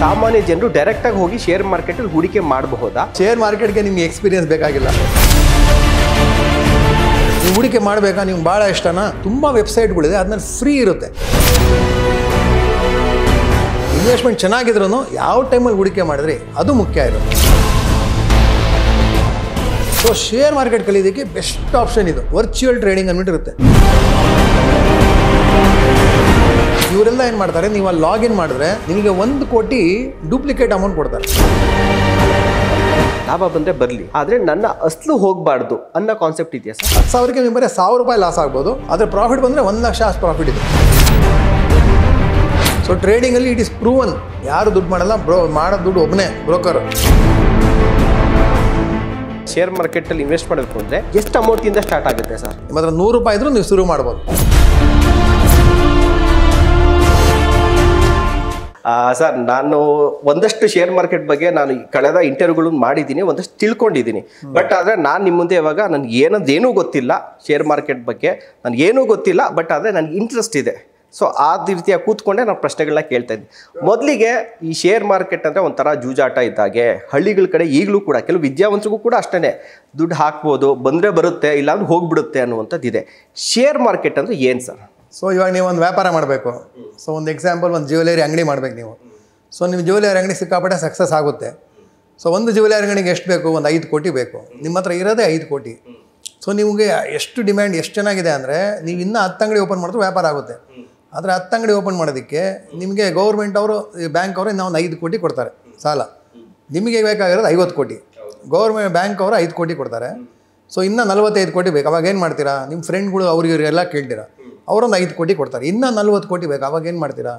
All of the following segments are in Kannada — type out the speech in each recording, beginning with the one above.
ಸಾಮಾನ್ಯ ಜನರು ಡೈರೆಕ್ಟಾಗಿ ಹೋಗಿ ಶೇರ್ ಮಾರ್ಕೆಟಲ್ಲಿ ಹೂಡಿಕೆ ಮಾಡಬಹುದಾ? ಶೇರ್ ಮಾರ್ಕೆಟ್ಗೆ ನಿಮಗೆ ಎಕ್ಸ್ಪೀರಿಯನ್ಸ್ ಬೇಕಾಗಿಲ್ಲ. ನೀವು ಹೂಡಿಕೆ ಮಾಡಬೇಕಾ, ನಿಮ್ಗೆ ಭಾಳ ಇಷ್ಟನಾ, ತುಂಬ ವೆಬ್ಸೈಟ್ಗಳಿದೆ, ಅದನ್ನ ಫ್ರೀ ಇರುತ್ತೆ. ಇನ್ವೆಸ್ಟ್ಮೆಂಟ್ ಚೆನ್ನಾಗಿದ್ರೂ ಯಾವ ಟೈಮಲ್ಲಿ ಹೂಡಿಕೆ ಮಾಡಿದ್ರಿ ಅದು ಮುಖ್ಯ ಇರುತ್ತೆ. ಸೊ ಶೇರ್ ಮಾರ್ಕೆಟ್ ಕಲಿಯೋದಕ್ಕೆ ಬೆಸ್ಟ್ ಆಪ್ಷನ್ ಇದು. ವರ್ಚುವಲ್ ಟ್ರೇಡಿಂಗ್ ಅಂದ್ಬಿಟ್ಟಿರುತ್ತೆ. ಇವರೆಲ್ಲ ಏನು ಮಾಡ್ತಾರೆ, ನೀವು ಅಲ್ಲಿ ಲಾಗಿನ್ ಮಾಡಿದ್ರೆ ನಿಮಗೆ 1 ಕೋಟಿ ಡೂಪ್ಲಿಕೇಟ್ ಅಮೌಂಟ್ ಕೊಡ್ತಾರೆ. ಲಾಭ ಬಂದರೆ ಬರಲಿ, ಆದರೆ ನನ್ನ ಅಸ್ಲು ಹೋಗಬಾರ್ದು ಅನ್ನೋ ಕಾನ್ಸೆಪ್ಟ್ ಇದೆಯಾ ಸರ್? 10,000ಕ್ಕೆ ನೀವು ಬರೀ 1,000 ರೂಪಾಯಿ ಲಾಸ್ ಆಗ್ಬೋದು, ಆದರೆ ಪ್ರಾಫಿಟ್ ಬಂದರೆ 1 ಲಕ್ಷ ಅಷ್ಟು ಪ್ರಾಫಿಟ್ ಇದೆ. ಸೊ ಟ್ರೇಡಿಂಗಲ್ಲಿ ಇಟ್ ಇಸ್ ಪ್ರೂವನ್. ಯಾರು ದುಡ್ಡು ಮಾಡಲ್ಲ, ಮಾಡೋ ದುಡ್ಡು ಒಬ್ಬನೇ ಬ್ರೋಕರ್. ಶೇರ್ ಮಾರ್ಕೆಟಲ್ಲಿ ಇನ್ವೆಸ್ಟ್ ಮಾಡಬೇಕು ಅಂದರೆ ಎಷ್ಟು ಅಮೌಂಟಿಂದ ಸ್ಟಾರ್ಟ್ ಆಗುತ್ತೆ ಸರ್? ನಿಮ್ಮ ಹತ್ರ 100 ರೂಪಾಯಿ ಇದ್ರೂ ನೀವು ಶುರು ಮಾಡ್ಬೋದು. ಸರ್, ನಾನು ಒಂದಷ್ಟು ಶೇರ್ ಮಾರ್ಕೆಟ್ ಬಗ್ಗೆ ನಾನು ಕಳೆದ ಇಂಟರ್ವ್ಯೂಗಳನ್ನು ಮಾಡಿದ್ದೀನಿ, ಒಂದಷ್ಟು ತಿಳ್ಕೊಂಡಿದ್ದೀನಿ. ಬಟ್ ಆದರೆ ನಾನು ನಿಮ್ಮ ಮುಂದೆ ಇವಾಗ ನನಗೆ ಏನೂ ಗೊತ್ತಿಲ್ಲ ಶೇರ್ ಮಾರ್ಕೆಟ್ ಬಗ್ಗೆ, ನನಗೇನೂ ಗೊತ್ತಿಲ್ಲ. ಬಟ್ ಆದರೆ ನನಗೆ ಇಂಟ್ರೆಸ್ಟ್ ಇದೆ. ಸೊ ಆ ರೀತಿಯಾಗಿ ಕೂತ್ಕೊಂಡೆ ನಾನು ಪ್ರಶ್ನೆಗಳನ್ನ ಕೇಳ್ತಾ ಇದ್ದೀನಿ. ಮೊದಲಿಗೆ ಈ ಶೇರ್ ಮಾರ್ಕೆಟ್ ಅಂದರೆ ಒಂಥರ ಜೂಜಾಟ ಇದ್ದಾಗೆ. ಹಳ್ಳಿಗಳ ಕಡೆ ಈಗಲೂ ಕೂಡ ಕೆಲವು ವಿದ್ಯಾವಂತರಿಗೂ ಕೂಡ ಅಷ್ಟೇ, ದುಡ್ಡು ಹಾಕ್ಬೋದು, ಬಂದರೆ ಬರುತ್ತೆ, ಇಲ್ಲಾಂದ್ರೆ ಹೋಗ್ಬಿಡುತ್ತೆ ಅನ್ನುವಂಥದ್ದು ಇದೆ. ಶೇರ್ ಮಾರ್ಕೆಟ್ ಅಂದರೆ ಏನು ಸರ್? ಸೊ ಇವಾಗ ನೀವು ಒಂದು ವ್ಯಾಪಾರ ಮಾಡಬೇಕು. ಸೊ ಒಂದು ಎಕ್ಸಾಂಪಲ್, ಒಂದು ಜ್ಯುವೆಲರಿ ಅಂಗಡಿ ಮಾಡಬೇಕು ನೀವು. ಸೊ ನಿಮ್ಮ ಜ್ಯುವೆಲರಿ ಅಂಗಡಿ ಸಿಕ್ಕಾಪಟ್ಟೆ ಸಕ್ಸಸ್ ಆಗುತ್ತೆ. ಸೊ ಒಂದು ಜ್ಯುವೆಲರಿ ಅಂಗಡಿಗೆ ಎಷ್ಟು ಬೇಕು? ಒಂದು 5 ಕೋಟಿ ಬೇಕು. ನಿಮ್ಮ ಹತ್ರ ಇರೋದೇ 5 ಕೋಟಿ. ಸೊ ನಿಮಗೆ ಎಷ್ಟು ಡಿಮ್ಯಾಂಡ್, ಎಷ್ಟು ಚೆನ್ನಾಗಿದೆ ಅಂದರೆ ನೀವು ಇನ್ನೂ 10 ಅಂಗಡಿ ಓಪನ್ ಮಾಡಿದ್ರು ವ್ಯಾಪಾರ ಆಗುತ್ತೆ. ಆದರೆ 10 ಅಂಗಡಿ ಓಪನ್ ಮಾಡೋದಕ್ಕೆ ನಿಮಗೆ ಗೌರ್ಮೆಂಟ್ ಅವರು, ಬ್ಯಾಂಕ್ ಅವರು ಇನ್ನೂ ಒಂದು 5 ಕೋಟಿ ಕೊಡ್ತಾರೆ ಸಾಲ. ನಿಮಗೆ ಬೇಕಾಗಿರೋದು 50 ಕೋಟಿ. ಗೌರ್ಮೆಂಟ್ ಬ್ಯಾಂಕ್ ಅವರು 5 ಕೋಟಿ ಕೊಡ್ತಾರೆ. ಸೊ ಇನ್ನೂ 45 ಕೋಟಿ ಬೇಕು. ಅವಾಗ ಏನು ಮಾಡ್ತೀರಾ? ನಿಮ್ಮ ಫ್ರೆಂಡ್ಗಳು ಅವ್ರಿಗೆಲ್ಲ ಕೇಳ್ತೀರಾ, ಅವರೊಂದು 5 ಕೋಟಿ ಕೊಡ್ತಾರೆ. ಇನ್ನೂ 40 ಕೋಟಿ ಬೇಕು. ಅವಾಗ ಏನು ಮಾಡ್ತೀರಾ?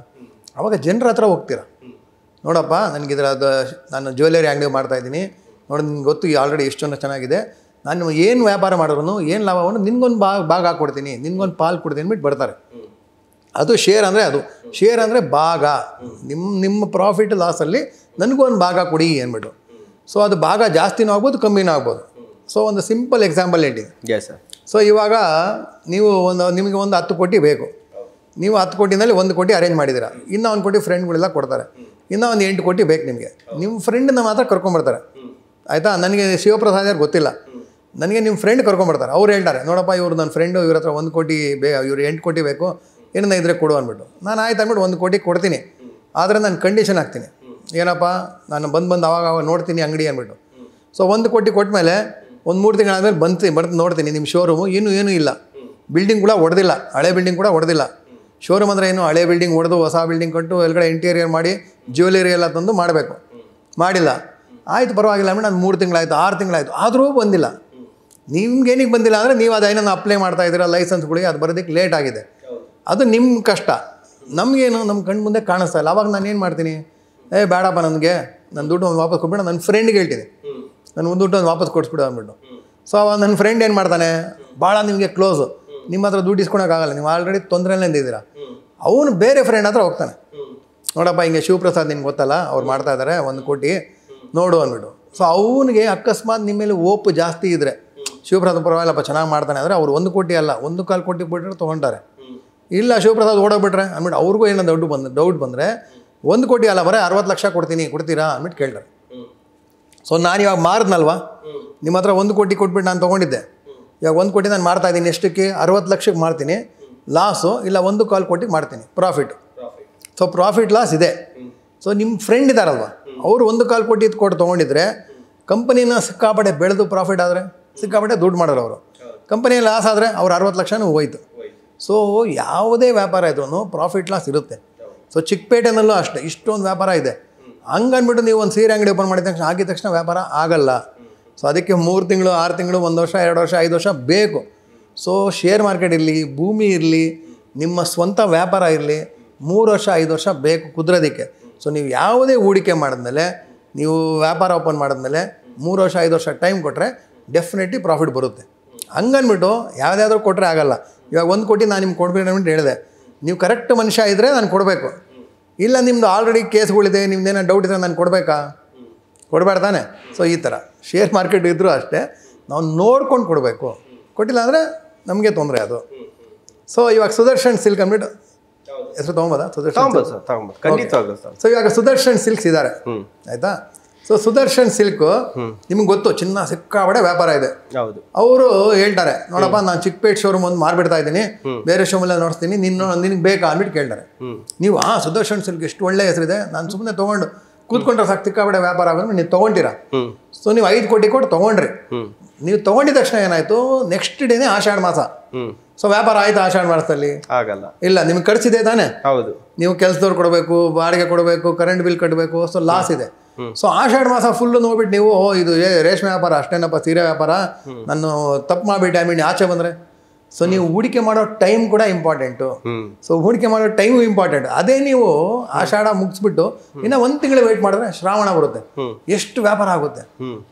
ಅವಾಗ ಜನರ ಹತ್ರ ಹೋಗ್ತೀರಾ. ನೋಡಪ್ಪ, ನನಗಿದ್ರದ್ದು ನಾನು ಜ್ಯುವೆಲರಿ ಅಂಗಡಿ ಮಾಡ್ತಾಯಿದ್ದೀನಿ, ನೋಡಿ ನಿಮ್ಗೆ ಗೊತ್ತು ಆಲ್ರೆಡಿ ಎಷ್ಟೊಂದು ಚೆನ್ನಾಗಿದೆ, ನಾನು ಏನು ವ್ಯಾಪಾರ ಮಾಡೋರು ಏನು ಲಾಭವನ್ನು ನಿನ್ಗೊಂದು ಭಾಗ ಹಾಕ್ಕೊಡ್ತೀನಿ, ನಿನ್ಗೊಂದು ಪಾಲು ಕೊಡ್ತೀನಿ ಅಂದ್ಬಿಟ್ಟು ಬರ್ತಾರೆ. ಅದು ಶೇರ್ ಅಂದರೆ ಅದು. ಶೇರ್ ಅಂದರೆ ಭಾಗ. ನಿಮ್ಮ ಪ್ರಾಫಿಟ್ ಲಾಸಲ್ಲಿ ನನಗೊಂದು ಭಾಗ ಕೊಡಿ ಅಂದ್ಬಿಟ್ಟು. ಸೊ ಅದು ಭಾಗ ಜಾಸ್ತಿನೂ ಆಗ್ಬೋದು, ಕಮ್ಮಿನೂ ಆಗ್ಬೋದು. ಸೊ ಒಂದು ಸಿಂಪಲ್ ಎಕ್ಸಾಂಪಲ್ ಹೇಳ್ತೀನಿ. Yes sir. ಸೊ ಇವಾಗ ನೀವು ನಿಮಗೆ ಒಂದು 10 ಕೋಟಿ ಬೇಕು. ನೀವು 10 ಕೋಟಿನಲ್ಲಿ 1 ಕೋಟಿ ಅರೇಂಜ್ ಮಾಡಿದ್ದೀರಾ. ಇನ್ನೂ 1 ಕೋಟಿ ಫ್ರೆಂಡ್ಗಳೆಲ್ಲ ಕೊಡ್ತಾರೆ. ಇನ್ನೂ ಒಂದು 8 ಕೋಟಿ ಬೇಕು ನಿಮಗೆ. ನಿಮ್ಮ ಫ್ರೆಂಡನ್ನ ಮಾತ್ರ ಕರ್ಕೊಂಬರ್ತಾರೆ, ಆಯಿತಾ? ನನಗೆ ಶಿವಪ್ರಸಾದ್ ಯಾರು ಗೊತ್ತಿಲ್ಲ, ನನಗೆ ನಿಮ್ಮ ಫ್ರೆಂಡ್ ಕರ್ಕೊಂಬರ್ತಾರೆ. ಅವ್ರು ಹೇಳ್ತಾರೆ, ನೋಡಪ್ಪ ಇವ್ರು ನನ್ನ ಫ್ರೆಂಡು, ಇವ್ರ ಹತ್ರ 1 ಕೋಟಿ ಇವ್ರು 8 ಕೋಟಿ ಬೇಕು, ಏನನ್ನ ಇದ್ರೆ ಕೊಡು ಅಂದ್ಬಿಟ್ಟು. ನಾನು ಆಯ್ತು ಅಂದ್ಬಿಟ್ಟು 1 ಕೋಟಿ ಕೊಡ್ತೀನಿ. ಆದರೆ ನಾನು ಕಂಡೀಷನ್ ಹಾಕ್ತೀನಿ, ಏನಪ್ಪ, ನಾನು ಬಂದು ಅವಾಗ ನೋಡ್ತೀನಿ ಅಂಗಡಿ ಅಂದ್ಬಿಟ್ಟು. ಸೊ 1 ಕೋಟಿ ಕೊಟ್ಟ ಮೇಲೆ ಒಂದು 3 ತಿಂಗಳಾದ್ಮೇಲೆ ಬಂದು ನೋಡ್ತೀನಿ ನಿಮ್ಮ ಶೋರೂಮು ಏನೂ ಇಲ್ಲ, ಬಿಲ್ಡಿಂಗ್ ಕೂಡ ಹೊಡೆದಿಲ್ಲ, ಹಳೆ ಬಿಲ್ಡಿಂಗ್ ಕೂಡ ಹೊಡೆದಿಲ್ಲ. ಶೋರೂಮ್ ಅಂದರೆ ಏನು, ಹಳೆ ಬಿಲ್ಡಿಂಗ್ ಹೊಡೆದು ಹೊಸ ಬಿಲ್ಡಿಂಗ್ ಕಟ್ಟು ಎಲ್ಲಗಡೆ ಇಂಟೀರಿಯರ್ ಮಾಡಿ ಜ್ಯುವೆಲರಿ ಎಲ್ಲ ತಂದು ಮಾಡಬೇಕು. ಮಾಡಿಲ್ಲ. ಆಯಿತು, ಪರವಾಗಿಲ್ಲ ಅಂದ್ಬಿಟ್ಟು ನಾನು 3 ತಿಂಗಳಾಯಿತು, 6 ತಿಂಗಳಾಯಿತು, ಆದರೂ ಬಂದಿಲ್ಲ. ನಿಮ್ಗೇನಿಗೆ ಬಂದಿಲ್ಲ ಅಂದರೆ ನೀವು ಅದು ಏನನ್ನು ಅಪ್ಲೈ ಮಾಡ್ತಾ ಇದ್ದೀರಾ ಲೈಸೆನ್ಸ್ಗಳಿಗೆ, ಅದು ಬರೋದಕ್ಕೆ ಲೇಟ್ ಆಗಿದೆ. ಅದು ನಿಮ್ಮ ಕಷ್ಟ. ನಮಗೇನು, ನಮ್ಮ ಕಣ್ಣು ಮುಂದೆ ಕಾಣಿಸ್ತಾ ಇಲ್ಲ. ಅವಾಗ ನಾನು ಏನು ಮಾಡ್ತೀನಿ, ಬೇಡಪ್ಪ, ನನಗೆ ನನ್ನ ದುಡ್ಡು ಒಂದು ವಾಪಸ್ ಕೊಟ್ಬಿಟ್ಟು ನನ್ನ ಫ್ರೆಂಡ್ಗೆ ಹೇಳ್ತೀನಿ, ನನ್ನ ದುಡ್ಡು ಒಂದು ವಾಪಸ್ ಕೊಡಿಸ್ಬಿಡು ಅಂದ್ಬಿಟ್ಟು. ಸೊ ಅವಾಗ ನನ್ನ ಫ್ರೆಂಡ್ ಏನು ಮಾಡ್ತಾನೆ, ಭಾಳ ನಿಮಗೆ ಕ್ಲೋಸು, ನಿಮ್ಮ ಹತ್ರ ದುಡ್ಡು ಇಸ್ಕೊಳಕ್ಕಾಗಲ್ಲ, ನೀವು ಆಲ್ರೆಡಿ ತೊಂದರೆಯಲ್ಲೇ ಇದ್ದೀರಾ. ಅವನು ಬೇರೆ ಫ್ರೆಂಡ್ ಹತ್ರ ಹೋಗ್ತಾನೆ, ನೋಡಪ್ಪ ಹಿಂಗೆ ಶಿವಪ್ರಸಾದ್ ನಿನ್ಗೆ ಗೊತ್ತಲ್ಲ, ಅವ್ರು ಮಾಡ್ತಾ ಇದ್ದಾರೆ 1 ಕೋಟಿ ನೋಡು ಅಂದ್ಬಿಟ್ಟು. ಸೊ ಅವನಿಗೆ ಅಕಸ್ಮಾತ್ ನಿಮ್ಮ ಮೇಲೆ ಓಪು ಜಾಸ್ತಿ ಇದ್ದರೆ, ಶಿವಪ್ರಸಾದ್ ಪರವಾಗಿಲ್ಲಪ್ಪ ಚೆನ್ನಾಗಿ ಮಾಡ್ತಾನೆ ಅಂದರೆ ಅವ್ರು 1 ಕೋಟಿ ಅಲ್ಲ 1.25 ಕೋಟಿ ಬಿಟ್ಟರೆ ತೊಗೊಳ್ತಾರೆ. ಇಲ್ಲ ಶಿವಪ್ರಸಾದ್ ಓಡೋಗ್ಬಿಟ್ರೆ ಅಂದ್ಬಿಟ್ಟು ಅವ್ರಿಗೂ ಏನೋ ಡೌಟ್ ಬಂದರೆ 1 ಕೋಟಿ ಅಲ್ಲ, ಬರೀ 60 ಲಕ್ಷ ಕೊಡ್ತೀರಾ ಅಂದ್ಬಿಟ್ಟು ಕೇಳ್ತಾರೆ. ಸೊ ನಾನು ಇವಾಗ ಮಾರಿದ್ನಲ್ವ, ನಿಮ್ಮ ಹತ್ರ 1 ಕೋಟಿ ಕೊಟ್ಬಿಟ್ಟು ನಾನು ತೊಗೊಂಡಿದ್ದೆ. ಇವಾಗ 1 ಕೋಟಿ ನಾನು ಮಾಡ್ತಾಯಿದ್ದೀನಿ, ಎಷ್ಟಕ್ಕೆ? 60 ಲಕ್ಷಕ್ಕೆ ಮಾಡ್ತೀನಿ ಲಾಸು, ಇಲ್ಲ 1.25 ಕೋಟಿಗೆ ಮಾಡ್ತೀನಿ ಪ್ರಾಫಿಟ್. ಸೊ ಪ್ರಾಫಿಟ್ ಲಾಸ್ ಇದೆ. ಸೊ ನಿಮ್ಮ ಫ್ರೆಂಡ್ ಇದ್ದಾರಲ್ವ, ಅವರು 1.25 ಕೋಟಿ ಕೊಟ್ಟು ತೊಗೊಂಡಿದ್ರೆ ಕಂಪನಿನ ಸಿಕ್ಕಾಪಟ್ಟೆ ಬೆಳೆದು ಪ್ರಾಫಿಟ್ ಆದರೆ ಸಿಕ್ಕಾಪಟ್ಟೆ ದುಡ್ಡು ಮಾಡೋರು ಅವರು. ಕಂಪನಿಯಲ್ಲಿ ಲಾಸ್ ಆದರೆ ಅವ್ರು 60 ಲಕ್ಷನೂ ಹೋಯ್ತು. ಸೊ ಯಾವುದೇ ವ್ಯಾಪಾರ ಇದ್ರೂ ಪ್ರಾಫಿಟ್ ಲಾಸ್ ಇರುತ್ತೆ. ಸೊ ಚಿಕ್ಕಪೇಟೆನಲ್ಲೂ ಅಷ್ಟೇ ಇಷ್ಟೊಂದು ವ್ಯಾಪಾರ ಇದೆ. ಹಂಗನ್ಬಿಟ್ಟು ನೀವು ಒಂದು ಸೀರೆ ಅಂಗಡಿ ಓಪನ್ ಆಗಿದ ತಕ್ಷಣ ವ್ಯಾಪಾರ ಆಗಲ್ಲ. ಸೊ ಅದಕ್ಕೆ 3 ತಿಂಗಳು 6 ತಿಂಗಳು 1 ವರ್ಷ 2 ವರ್ಷ 5 ವರ್ಷ ಬೇಕು. ಸೊ ಶೇರ್ ಮಾರ್ಕೆಟ್ ಇರಲಿ, ಭೂಮಿ ಇರಲಿ, ನಿಮ್ಮ ಸ್ವಂತ ವ್ಯಾಪಾರ ಇರಲಿ, 3 ವರ್ಷ 5 ವರ್ಷ ಬೇಕು ಕುದುರೋದಕ್ಕೆ. ಸೊ ನೀವು ಯಾವುದೇ ಹೂಡಿಕೆ ಮಾಡಿದ್ಮೇಲೆ, ನೀವು ವ್ಯಾಪಾರ ಓಪನ್ ಮಾಡಿದ್ಮೇಲೆ 3 ವರ್ಷ 5 ವರ್ಷ ಟೈಮ್ ಕೊಟ್ಟರೆ ಡೆಫಿನೆಟ್ಲಿ ಪ್ರಾಫಿಟ್ ಬರುತ್ತೆ. ಹಂಗನ್ಬಿಟ್ಟು ಯಾವುದಾದ್ರೂ ಕೊಟ್ಟರೆ ಆಗಲ್ಲ. ಇವಾಗ 1 ಕೋಟಿ ನಾನು ನಿಮ್ಗೆ ಕೊಡ್ಬೇಕು ಅಂದ್ಬಿಟ್ಟು ಹೇಳಿದೆ, ನೀವು ಕರೆಕ್ಟ್ ಮನುಷ್ಯ ಇದ್ದರೆ ನಾನು ಕೊಡಬೇಕು. ಇಲ್ಲ ನಿಮ್ಮದು ಆಲ್ರೆಡಿ ಕೇಸ್ಗಳಿದೆ, ನಿಮ್ದೇನೋ ಡೌಟ್ ಇದ್ದರೆ ನಾನು ಕೊಡಬೇಕಾ? ಕೊಡಬೇಡ ತಾನೆ. ಸೊ ಈ ಥರ ಶೇರ್ ಮಾರ್ಕೆಟ್ ಇದ್ದರೂ ಅಷ್ಟೇ, ನಾವು ನೋಡ್ಕೊಂಡು ಕೊಡಬೇಕು. ಕೊಟ್ಟಿಲ್ಲ ಅಂದರೆ ನಮಗೆ ತೊಂದರೆ ಅದು. ಸೊ ಇವಾಗ ಸುದರ್ಶನ್ ಸಿಲ್ಕ್ ಅಂದ್ಬಿಟ್ಟು ಹೆಸರು ತೊಗೊಬೋದಾ? ಸುದರ್ಶನ್ ತಗೊಂಬೋದು ಸರ್, ತಗೊಂಬೋದು, ಖಂಡಿತವಾಗ್ಲೂ ಸರ್. ಸೊ ಇವಾಗ ಸುದರ್ಶನ್ ಸಿಲ್ಕ್ಸ್ ಇದ್ದಾರೆ, ಆಯ್ತಾ? ಸೊ ಸುದರ್ಶನ್ ಸಿಲ್ಕ್ ನಿಮ್ಗೆ ಗೊತ್ತು, ಚಿನ್ನ ಸಿಕ್ಕಾಬಡೆ ವ್ಯಾಪಾರ ಇದೆ. ಹೌದು. ಅವರು ಹೇಳ್ತಾರೆ, ನೋಡಪ್ಪ ನಾನು ಚಿಕ್ಕಪೇಟ್ ಶೋರೂಮ್ ಒಂದು ಮಾರ್ಬಿಡ್ತಾ ಇದ್ದೀನಿ, ಬೇರೆ ಶೋಮಲ್ಲ ನೋಡ್ತೀನಿ, ನಿನಗೆ ಬೇಕಾ ಅಂದ್ಬಿಟ್ಟು ಕೇಳ್ತಾರೆ. ನೀವು ಸುದರ್ಶನ್ ಸಿಲ್ಕ್ ಎಷ್ಟು ಒಳ್ಳೆ ಹೆಸರಿದೆ, ನಾನು ಸುಮ್ಮನೆ ತೊಗೊಂಡು ಕೂತ್ಕೊಂಡ್ರೆ ಸಾಕು ಸಿಕ್ಕಾಬಡೆ ವ್ಯಾಪಾರ ಆಗೋದು, ನೀವು ತೊಗೊಂಡಿರಾ. ಸೊ ನೀವು 5 ಕೋಟಿ ಕೊಟ್ಟು ತೊಗೊಂಡ್ರಿ. ನೀವು ತೊಗೊಂಡಿದ ತಕ್ಷಣ ಏನಾಯ್ತು, ನೆಕ್ಸ್ಟ್ ಡೇನೇ ಆಷಾಢ ಮಾಸ. ಸೊ ವ್ಯಾಪಾರ ಆಯ್ತು ಆಷಾಢ ಮಾಸದಲ್ಲಿ? ಆಗಲ್ಲ. ಇಲ್ಲ, ನಿಮ್ಗೆ ಖರ್ಚಿದೆ ತಾನೆ. ಹೌದು. ನೀವು ಕೆಲಸದವ್ರು ಕೊಡಬೇಕು, ಬಾಡಿಗೆ ಕೊಡಬೇಕು, ಕರೆಂಟ್ ಬಿಲ್ ಕಟ್ಟಬೇಕು, ಸೊ ಲಾಸ್ ಇದೆ. ಸೊ ಆಷಾಢ ಮಾಸ ಫುಲ್ಲು ನೋಡ್ಬಿಟ್ಟು ನೀವು ಇದು ರೇಷ್ಮೆ ವ್ಯಾಪಾರ ಅಷ್ಟೇನಪ್ಪ, ಸೀರೆ ವ್ಯಾಪಾರ, ನಾನು ತಪ್ಪು ಮಾಡಿಬಿಟ್ಟು ಐ ಆಚೆ ಬಂದರೆ. ಸೊ ನೀವು ಹೂಡಿಕೆ ಮಾಡೋ ಟೈಮ್ ಕೂಡ ಇಂಪಾರ್ಟೆಂಟು. ಸೊ ಹೂಡಿಕೆ ಮಾಡೋ ಟೈಮು ಇಂಪಾರ್ಟೆಂಟ್. ಅದೇ ನೀವು ಆಷಾಢ ಮುಗಿಸ್ಬಿಟ್ಟು ಇನ್ನು 1 ತಿಂಗಳು ವೆಯ್ಟ್ ಮಾಡಿದ್ರೆ ಶ್ರಾವಣ ಬರುತ್ತೆ, ಎಷ್ಟು ವ್ಯಾಪಾರ ಆಗುತ್ತೆ.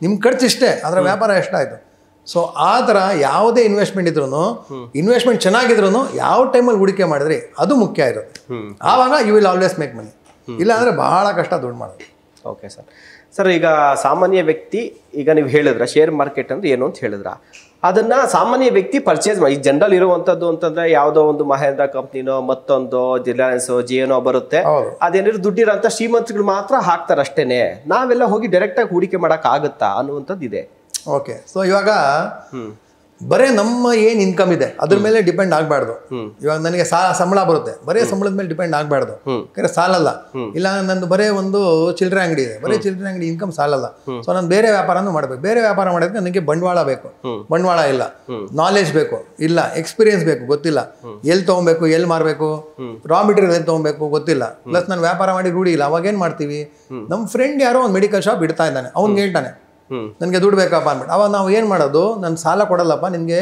ನಿಮ್ಮ ಖರ್ಚು ಇಷ್ಟೇ, ಅದರ ವ್ಯಾಪಾರ ಎಷ್ಟಾಯಿತು. ಸೊ ಆ ಥರ ಯಾವುದೇ ಇನ್ವೆಸ್ಟ್ಮೆಂಟ್ ಇದ್ರೂ, ಇನ್ವೆಸ್ಟ್ಮೆಂಟ್ ಚೆನ್ನಾಗಿದ್ರು ಯಾವ ಟೈಮಲ್ಲಿ ಹೂಡಿಕೆ ಮಾಡಿದ್ರಿ ಅದು ಮುಖ್ಯ ಇರುತ್ತೆ. ಆವಾಗ you will always make money. ಇಲ್ಲ ಅಂದರೆ ಬಹಳ ಕಷ್ಟ ದುಡ್ಡು ಮಾಡೋದು. Okay sir. ಸರ್, ಈಗ ಸಾಮಾನ್ಯ ವ್ಯಕ್ತಿ, ಈಗ ನೀವು ಹೇಳಿದ್ರ ಶೇರ್ ಮಾರ್ಕೆಟ್ ಅಂದ್ರೆ ಏನು ಅಂತ ಹೇಳಿದ್ರ, ಅದನ್ನ ಸಾಮಾನ್ಯ ವ್ಯಕ್ತಿ ಪರ್ಚೇಸ್ ಮಾಡಿ, ಜನರಲ್ ಇರುವಂತದ್ದು ಅಂತಂದ್ರೆ ಯಾವುದೋ ಒಂದು ಮಹೇಂದ್ರ ಕಂಪ್ನಿನೋ ಮತ್ತೊಂದು ರಿಲಯನ್ಸ್ ಜಿಯೋನೋ ಬರುತ್ತೆ, ಅದೇನಿದ್ರು ದುಡ್ಡಿರೋಂಥ ಶ್ರೀಮಂತಗಳು ಮಾತ್ರ ಹಾಕ್ತಾರೆ ಅಷ್ಟೇನೆ. ನಾವೆಲ್ಲ ಹೋಗಿ ಡೈರೆಕ್ಟ್ ಆಗಿ ಹೂಡಿಕೆ ಮಾಡಕ್ ಆಗುತ್ತಾ ಅನ್ನುವಂಥದ್ದು ಇದೆ. ಓಕೆ. ಸೊ ಇವಾಗ ಬರೇ ನಮ್ಮ ಏನು ಇನ್ಕಮ್ ಇದೆ ಅದ್ರ ಮೇಲೆ ಡಿಪೆಂಡ್ ಆಗಬಾರ್ದು. ಇವಾಗ ನನಗೆ ಸಂಬಳ ಬರುತ್ತೆ, ಬರೇ ಸಂಬಳದ ಮೇಲೆ ಡಿಪೆಂಡ್ ಆಗಬಾರ್ದು, ಯಾಕಂದ್ರೆ ಸಾಲಲ್ಲ. ಇಲ್ಲ ನಂದು ಬರೇ ಒಂದು ಚಿಲ್ಲರೆ ಅಂಗಡಿ ಇದೆ, ಬರೇ ಚಿಲ್ಲರೆ ಅಂಗಡಿ ಇನ್ಕಮ್ ಸಾಲಲ್ಲ. ಸೊ ನಾನು ಬೇರೆ ವ್ಯಾಪಾರನೂ ಮಾಡಬೇಕು. ಬೇರೆ ವ್ಯಾಪಾರ ಮಾಡೋದಕ್ಕೆ ನನಗೆ ಬಂಡವಾಳ ಬೇಕು, ಬಂಡವಾಳ ಇಲ್ಲ. ನಾಲೆಜ್ ಬೇಕು, ಇಲ್ಲ. ಎಕ್ಸ್ಪೀರಿಯನ್ಸ್ ಬೇಕು, ಗೊತ್ತಿಲ್ಲ. ಎಲ್ಲಿ ತೊಗೊಬೇಕು, ಎಲ್ಲಿ ಮಾರಬೇಕು, ರಾ ಮೆಟೀರಿಯಲ್ ಎಲ್ಲಿ ತೊಗೊಬೇಕು ಗೊತ್ತಿಲ್ಲ. ಪ್ಲಸ್ ನಾನು ವ್ಯಾಪಾರ ಮಾಡಿ ರೂಢಿ ಇಲ್ಲ. ಅವಾಗ ಏನು ಮಾಡ್ತೀವಿ, ನಮ್ಮ ಫ್ರೆಂಡ್ ಯಾರೋ ಒಂದು ಮೆಡಿಕಲ್ ಶಾಪ್ ಇಡ್ತಾ ಇದ್ದಾನೆ, ಅವ್ನಿಗೆ ಹೇಳ್ತಾನೆ ನನಗೆ ದುಡ್ಡು ಬೇಕಪ್ಪ ಅಂದ್ಬಿಟ್ಟು. ಅವಾಗ ನಾವು ಏನು ಮಾಡೋದು, ನಾನು ಸಾಲ ಕೊಡಲ್ಲಪ್ಪ, ನಿನಗೆ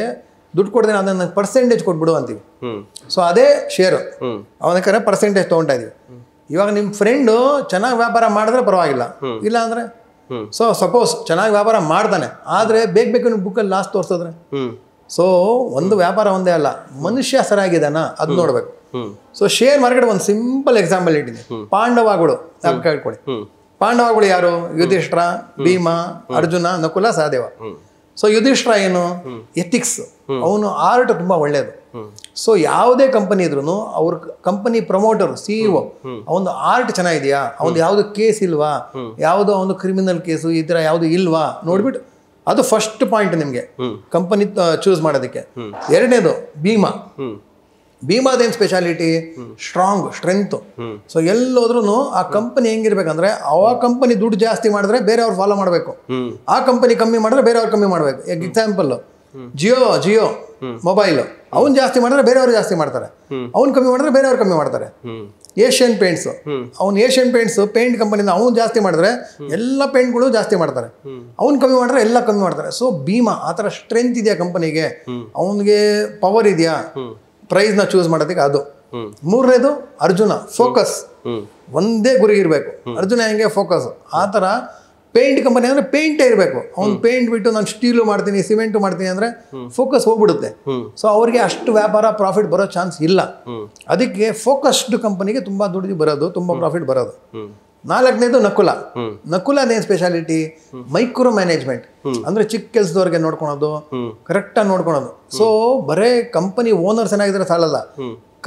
ದುಡ್ಡು ಕೊಡ್ತೀನಿ, ಅದನ್ನು ಪರ್ಸೆಂಟೇಜ್ ಕೊಟ್ಬಿಡು ಅಂತೀವಿ. ಸೊ ಅದೇ ಶೇರು, ಅವನಕ್ಕೆ ಪರ್ಸೆಂಟೇಜ್ ತೊಗೊಳ್ತಾ ಇದೀವಿ. ಇವಾಗ ನಿಮ್ಮ ಫ್ರೆಂಡು ಚೆನ್ನಾಗಿ ವ್ಯಾಪಾರ ಮಾಡಿದ್ರೆ ಪರವಾಗಿಲ್ಲ, ಇಲ್ಲ ಅಂದರೆ ಸೊ ಸಪೋಸ್ ಚೆನ್ನಾಗಿ ವ್ಯಾಪಾರ ಮಾಡ್ತಾನೆ, ಆದರೆ ಬೇಗ ಬುಕ್ಕಲ್ಲಿ ಲಾಸ್ ತೋರಿಸಿದ್ರೆ. ಸೊ ಒಂದು ವ್ಯಾಪಾರ ಒಂದೇ ಅಲ್ಲ, ಮನುಷ್ಯ ಸರಿಯಾಗಿದ್ದಾನ ಅದು ನೋಡ್ಬೇಕು. ಸೊ ಶೇರ್ ಮಾರ್ಕೆಟ್ ಒಂದು ಸಿಂಪಲ್ ಎಕ್ಸಾಂಪಲ್ ಇಟ್ಟಿದ್ದೀನಿ. ಪಾಂಡವಗಳು ಕೇಳ್ಕೊಳ್ಳಿ. ಪಾಂಡವಗಳು ಯಾರು? ಯುಧಿಷ್ಠಿರ, ಭೀಮ, ಅರ್ಜುನ, ನಕುಲ, ಸಹದೇವ. ಸೊ ಯುಧಿಷ್ಠಿರ ಏನು, ಎಥಿಕ್ಸ್, ಅವನು ಆರ್ಟ್ ತುಂಬ ಒಳ್ಳೆಯದು. ಸೊ ಯಾವುದೇ ಕಂಪನಿ ಇದ್ರೂ ಅವ್ರ ಕಂಪನಿ ಪ್ರಮೋಟರ್ CEO ಅವನು ಆರ್ಟ್ ಚೆನ್ನಾಗಿದೆಯಾ, ಅವನು ಯಾವುದು ಕೇಸ್ ಇಲ್ವಾ, ಯಾವುದೋ ಒಂದು ಕ್ರಿಮಿನಲ್ ಕೇಸು ಈ ಥರ ಯಾವುದು ಇಲ್ವಾ ನೋಡ್ಬಿಟ್ಟು, ಅದು ಫಸ್ಟ್ ಪಾಯಿಂಟ್ ನಿಮಗೆ ಕಂಪನಿ ಚೂಸ್ ಮಾಡೋದಕ್ಕೆ. ಎರಡನೇದು ಭೀಮಾದೇನು ಸ್ಪೆಷಾಲಿಟಿ, ಸ್ಟ್ರೆಂತು. ಸೊ ಎಲ್ಲೋದ್ರೂ ಆ ಕಂಪನಿ ಹೆಂಗಿರ್ಬೇಕಂದ್ರೆ, ಆ ಕಂಪನಿ ದುಡ್ಡು ಜಾಸ್ತಿ ಮಾಡಿದ್ರೆ ಬೇರೆಯವ್ರು ಫಾಲೋ ಮಾಡಬೇಕು, ಆ ಕಂಪನಿ ಕಮ್ಮಿ ಮಾಡಿದ್ರೆ ಬೇರೆಯವ್ರು ಕಮ್ಮಿ ಮಾಡಬೇಕು. ಎಕ್ಸಾಂಪಲ್ ಜಿಯೋ ಮೊಬೈಲ್, ಅವ್ನು ಜಾಸ್ತಿ ಮಾಡಿದ್ರೆ ಬೇರೆಯವ್ರು ಜಾಸ್ತಿ ಮಾಡ್ತಾರೆ, ಅವ್ನು ಕಮ್ಮಿ ಮಾಡಿದ್ರೆ ಬೇರೆಯವ್ರು ಕಮ್ಮಿ ಮಾಡ್ತಾರೆ. Asian paints, Asian paints paint ಕಂಪನಿಯಿಂದ ಅವ್ನು ಜಾಸ್ತಿ ಮಾಡಿದ್ರೆ ಎಲ್ಲ ಪೇಂಟ್ಗಳು ಜಾಸ್ತಿ ಮಾಡ್ತಾರೆ, ಅವ್ನು ಕಮ್ಮಿ ಮಾಡಿದ್ರೆ ಎಲ್ಲ ಕಮ್ಮಿ ಮಾಡ್ತಾರೆ. ಸೊ ಭೀಮಾ ಆ ಥರ ಸ್ಟ್ರೆಂತ್ ಇದೆಯಾ ಕಂಪನಿಗೆ, ಅವನಿಗೆ ಪವರ್ ಇದೆಯಾ ಪ್ರೈಸ್ನ ಚೂಸ್ ಮಾಡೋದಕ್ಕೆ. ಅದು ಮೂರನೇದು ಅರ್ಜುನ, ಫೋಕಸ್, ಒಂದೇ ಗುರಿ ಇರಬೇಕು. ಅರ್ಜುನ ಹೆಂಗೆ ಫೋಕಸ್, ಆ ಥರ ಪೇಂಟ್ ಕಂಪನಿ ಅಂದರೆ ಪೇಂಟೇ ಇರಬೇಕು. ಅವ್ನು ಪೇಂಟ್ ಬಿಟ್ಟು ನಾನು ಸ್ಟೀಲು ಮಾಡ್ತೀನಿ, ಸಿಮೆಂಟು ಮಾಡ್ತೀನಿ ಅಂದರೆ ಫೋಕಸ್ ಹೋಗ್ಬಿಡುತ್ತೆ. ಸೊ ಅವ್ರಿಗೆ ಅಷ್ಟು ವ್ಯಾಪಾರ ಪ್ರಾಫಿಟ್ ಬರೋ ಚಾನ್ಸ್ ಇಲ್ಲ. ಅದಕ್ಕೆ ಫೋಕಸ್ಡ್ ಕಂಪನಿಗೆ ತುಂಬ ದುಡ್ಡು ಬರೋದು, ತುಂಬ ಪ್ರಾಫಿಟ್ ಬರೋದು. ನಾಲ್ಕನೇದು ನಕುಲದೇನು ಸ್ಪೆಷಾಲಿಟಿ, ಮೈಕ್ರೋ ಮ್ಯಾನೇಜ್ಮೆಂಟ್, ಅಂದರೆ ಚಿಕ್ಕ ಕೆಲಸದವ್ರಿಗೆ ನೋಡ್ಕೊಳೋದು, ಕರೆಕ್ಟಾಗಿ ನೋಡ್ಕೊಳೋದು. ಸೊ ಬರೇ ಕಂಪನಿ ಓನರ್ಸ್ ಏನಾಗಿದ್ರೆ ಸಾಲಲ್ಲ,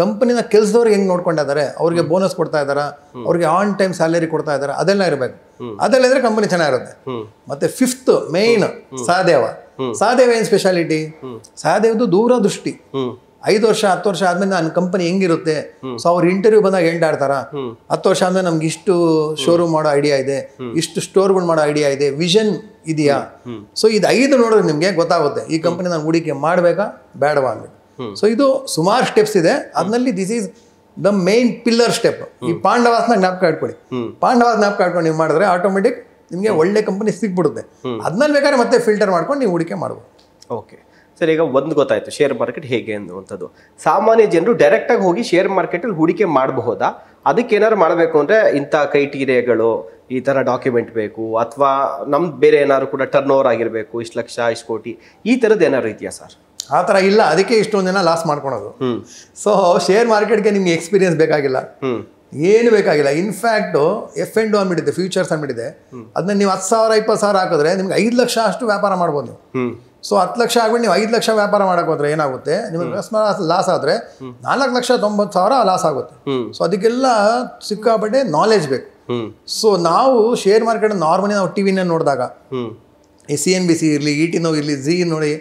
ಕಂಪನಿನ ಕೆಲಸದವ್ರಿಗೆ ಹೆಂಗೆ ನೋಡ್ಕೊಂಡಿದ್ದಾರೆ, ಅವ್ರಿಗೆ ಬೋನಸ್ ಕೊಡ್ತಾ ಇದ್ದಾರಾ, ಅವ್ರಿಗೆ ಆನ್ ಟೈಮ್ ಸ್ಯಾಲರಿ ಕೊಡ್ತಾ ಇದ್ದಾರೆ, ಅದೆಲ್ಲ ಇರಬೇಕು. ಅದೆಲ್ಲ ಇದ್ರೆ ಕಂಪನಿ ಚೆನ್ನಾಗಿರುತ್ತೆ. ಮತ್ತೆ ಫಿಫ್ತ್ ಮೇನ್ ಸಹದೇವ ಏನು ಸ್ಪೆಷಾಲಿಟಿ, ಸಹದೇವ್ದು ದೂರದೃಷ್ಟಿ. 5 ವರ್ಷ 10 ವರ್ಷ ಆದ್ಮೇಲೆ ನನ್ನ ಕಂಪನಿ ಹೆಂಗಿರುತ್ತೆ, ಸೊ ಅವ್ರು ಇಂಟರ್ವ್ಯೂ ಬಂದಾಗ ಹೇಳ್ತಾರ 10 ವರ್ಷ ಆದ್ಮೇಲೆ ನಮ್ಗೆ ಇಷ್ಟು ಶೋರೂಮ್ ಮಾಡೋ ಐಡಿಯಾ ಇದೆ, ಇಷ್ಟು ಸ್ಟೋರ್ಗಳು ಮಾಡೋ ಐಡಿಯಾ ಇದೆ, ವಿಷನ್ ಇದೆಯಾ. ಸೊ ಇದು 5 ನೋಡಿದ್ರೆ ನಿಮಗೆ ಗೊತ್ತಾಗುತ್ತೆ ಈ ಕಂಪನಿ ನಾನು ಹೂಡಿಕೆ ಮಾಡಬೇಕಾ ಬೇಡವಾ ಅಂದ್ಬಿಟ್ಟು. ಸೊ ಇದು ಸುಮಾರು ಸ್ಟೆಪ್ಸ್ ಇದೆ, ಅದರಲ್ಲಿ this is the main pillar step. ಈ ಪಾಂಡವಾಸ್ನ ಜ್ಞಾಪಕ ಇಟ್ಕೊಳ್ಳಿ. ಜ್ಞಾಪಕ ಇಟ್ಕೊಂಡು ನೀವು ಮಾಡಿದ್ರೆ ಆಟೋಮೆಟಿಕ್ ನಿಮಗೆ ಒಳ್ಳೆ ಕಂಪನಿ ಸಿಕ್ಬಿಡುತ್ತೆ. ಅದನ್ನಲ್ಲಿ ಬೇಕಾದ್ರೆ ಮತ್ತೆ ಫಿಲ್ಟರ್ ಮಾಡ್ಕೊಂಡು ನೀವು ಹೂಡಿಕೆ ಮಾಡ್ಬೋದು. ಓಕೆ ಸರ್, ಈಗ ಒಂದು ಗೊತ್ತಾಯ್ತು ಶೇರ್ ಮಾರ್ಕೆಟ್ ಹೇಗೆ ಅನ್ನುವಂಥದ್ದು. ಸಾಮಾನ್ಯ ಜನರು ಡೈರೆಕ್ಟಾಗಿ ಹೋಗಿ ಶೇರ್ ಮಾರ್ಕೆಟಲ್ಲಿ ಹೂಡಿಕೆ ಮಾಡಬಹುದಾ? ಅದಕ್ಕೆ ಏನಾದ್ರು ಮಾಡಬೇಕು ಅಂದರೆ ಇಂಥ ಕ್ರೈಟೀರಿಯಾಗಳು, ಈ ಥರ ಡಾಕ್ಯುಮೆಂಟ್ ಬೇಕು, ಅಥವಾ ನಮ್ದು ಬೇರೆ ಏನಾದ್ರು ಕೂಡ ಟರ್ನ್ ಓವರ್ ಆಗಿರಬೇಕು, ಇಷ್ಟು ಲಕ್ಷ ಇಷ್ಟು ಕೋಟಿ, ಈ ಥರದ್ದು ಏನಾದ್ರು ಇದೆಯಾ ಸರ್? ಆ ಥರ ಇಲ್ಲ, ಅದಕ್ಕೆ ಇಷ್ಟೊಂದು ಜನ ಲಾಸ್ ಮಾಡ್ಕೊಳೋದು. ಸೊ ಶೇರ್ ಮಾರ್ಕೆಟ್ಗೆ ನಿಮ್ಗೆ ಎಕ್ಸ್ಪೀರಿಯನ್ಸ್ ಬೇಕಾಗಿಲ್ಲ, ಏನು ಬೇಕಾಗಿಲ್ಲ. ಇನ್ಫ್ಯಾಕ್ಟು F&O ಅಂದ್ಬಿಟ್ಟಿದೆ, ಫ್ಯೂಚರ್ಸ್ ಅಂದ್ಬಿಟ್ಟಿದೆ. ಅದನ್ನ ನೀವು 10,000 20,000 ಹಾಕಿದ್ರೆ ನಿಮ್ಗೆ 5 ಲಕ್ಷ ಅಷ್ಟು ವ್ಯಾಪಾರ ಮಾಡ್ಬೋದು ನೀವು. ಸೊ 10 ಲಕ್ಷ ಆಗ್ಬಿಟ್ಟು ನೀವು 5 ಲಕ್ಷ ವ್ಯಾಪಾರ ಮಾಡಕ್ಕೆ ಹೋದ್ರೆ ಏನಾಗುತ್ತೆ, ನಿಮಗೆ ಅಕಸ್ಮಾತ್ ಲಾಸ್ ಆದರೆ 4,90,000 ಲಾಸ್ ಆಗುತ್ತೆ. ಸೊ ಅದಕ್ಕೆಲ್ಲ ಸಿಕ್ಕಾಪಟ್ಟೆ ನಾಲೆಜ್ ಬೇಕು. ಸೊ ನಾವು ಶೇರ್ ಮಾರ್ಕೆಟ್ ನಾರ್ಮಲಿ ನಾವು ಟಿವಿನ ನೋಡಿದಾಗ ಈ CNBC ಇರಲಿ, ET ಇರಲಿ, ಜಿ ನೋಡಿ,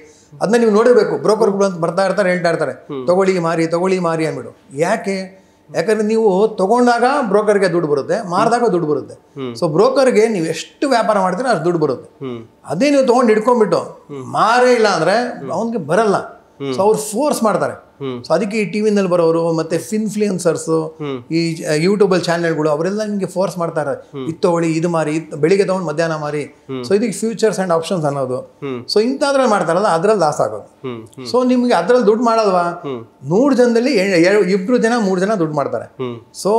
ಅದನ್ನ ನೀವು ನೋಡಿರಬೇಕು. ಬ್ರೋಕರ್ಗಳು ಅಂತ ಬರ್ತಾ ಇರ್ತಾರೆ, ಹೇಳ್ತಾ ಇರ್ತಾರೆ ತಗೊಳ್ಳಿ ಮಾರಿ ಅಂದ್ಬಿಟ್ಟು. ಯಾಕಂದ್ರೆ ನೀವು ತಗೊಂಡಾಗ ಬ್ರೋಕರ್ಗೆ ದುಡ್ಡು ಬರುತ್ತೆ, ಮಾರಿದಾಗ ದುಡ್ಡು ಬರುತ್ತೆ. ಸೊ ಬ್ರೋಕರ್ಗೆ ನೀವು ಎಷ್ಟು ವ್ಯಾಪಾರ ಮಾಡ್ತೀರೋ ಅಷ್ಟು ದುಡ್ಡು ಬರುತ್ತೆ. ಅದೇ ನೀವು ತೊಗೊಂಡು ಹಿಡ್ಕೊಂಡ್ಬಿಟ್ಟು ಮಾರೇ ಇಲ್ಲ ಅಂದರೆ ಅವನಿಗೆ ಬರಲ್ಲ. ಸೊ ಅವ್ರು ಫೋರ್ಸ್ ಮಾಡ್ತಾರೆ. ಸೊ ಅದಕ್ಕೆ ಈ ಟಿವಿನಲ್ಲಿ ಬರೋರು ಮತ್ತೆ ಇನ್ಫ್ಲೂಯೆನ್ಸರ್ಸು, ಈ ಯೂಟ್ಯೂಬಲ್ಲಿ ಚಾನೆಲ್ಗಳು ಅವರೆಲ್ಲ ನಿಮಗೆ ಫೋರ್ಸ್ ಮಾಡ್ತಾರೆ, ಇದು ತಗೊಳ್ಳಿ, ಇದು ಮಾರಿ, ಬೆಳಿಗ್ಗೆ ತಗೊಂಡು ಮಧ್ಯಾಹ್ನ ಮಾರಿ. ಸೊ ಇದಕ್ಕೆ ಫ್ಯೂಚರ್ಸ್ ಆ್ಯಂಡ್ ಆಪ್ಷನ್ಸ್ ಅನ್ನೋದು. ಸೊ ಇಂಥದ್ರಲ್ಲಿ ಮಾಡ್ತಾರಲ್ಲ ಅದ್ರಲ್ಲಿ ಲಾಸ್ ಆಗೋದು. ಸೊ ನಿಮಗೆ ಅದ್ರಲ್ಲಿ ದುಡ್ಡು ಮಾಡಲ್ವಾ? 100 ಜನದಲ್ಲಿ 2 ಜನ 3 ಜನ ದುಡ್ಡು ಮಾಡ್ತಾರೆ. ಸೊ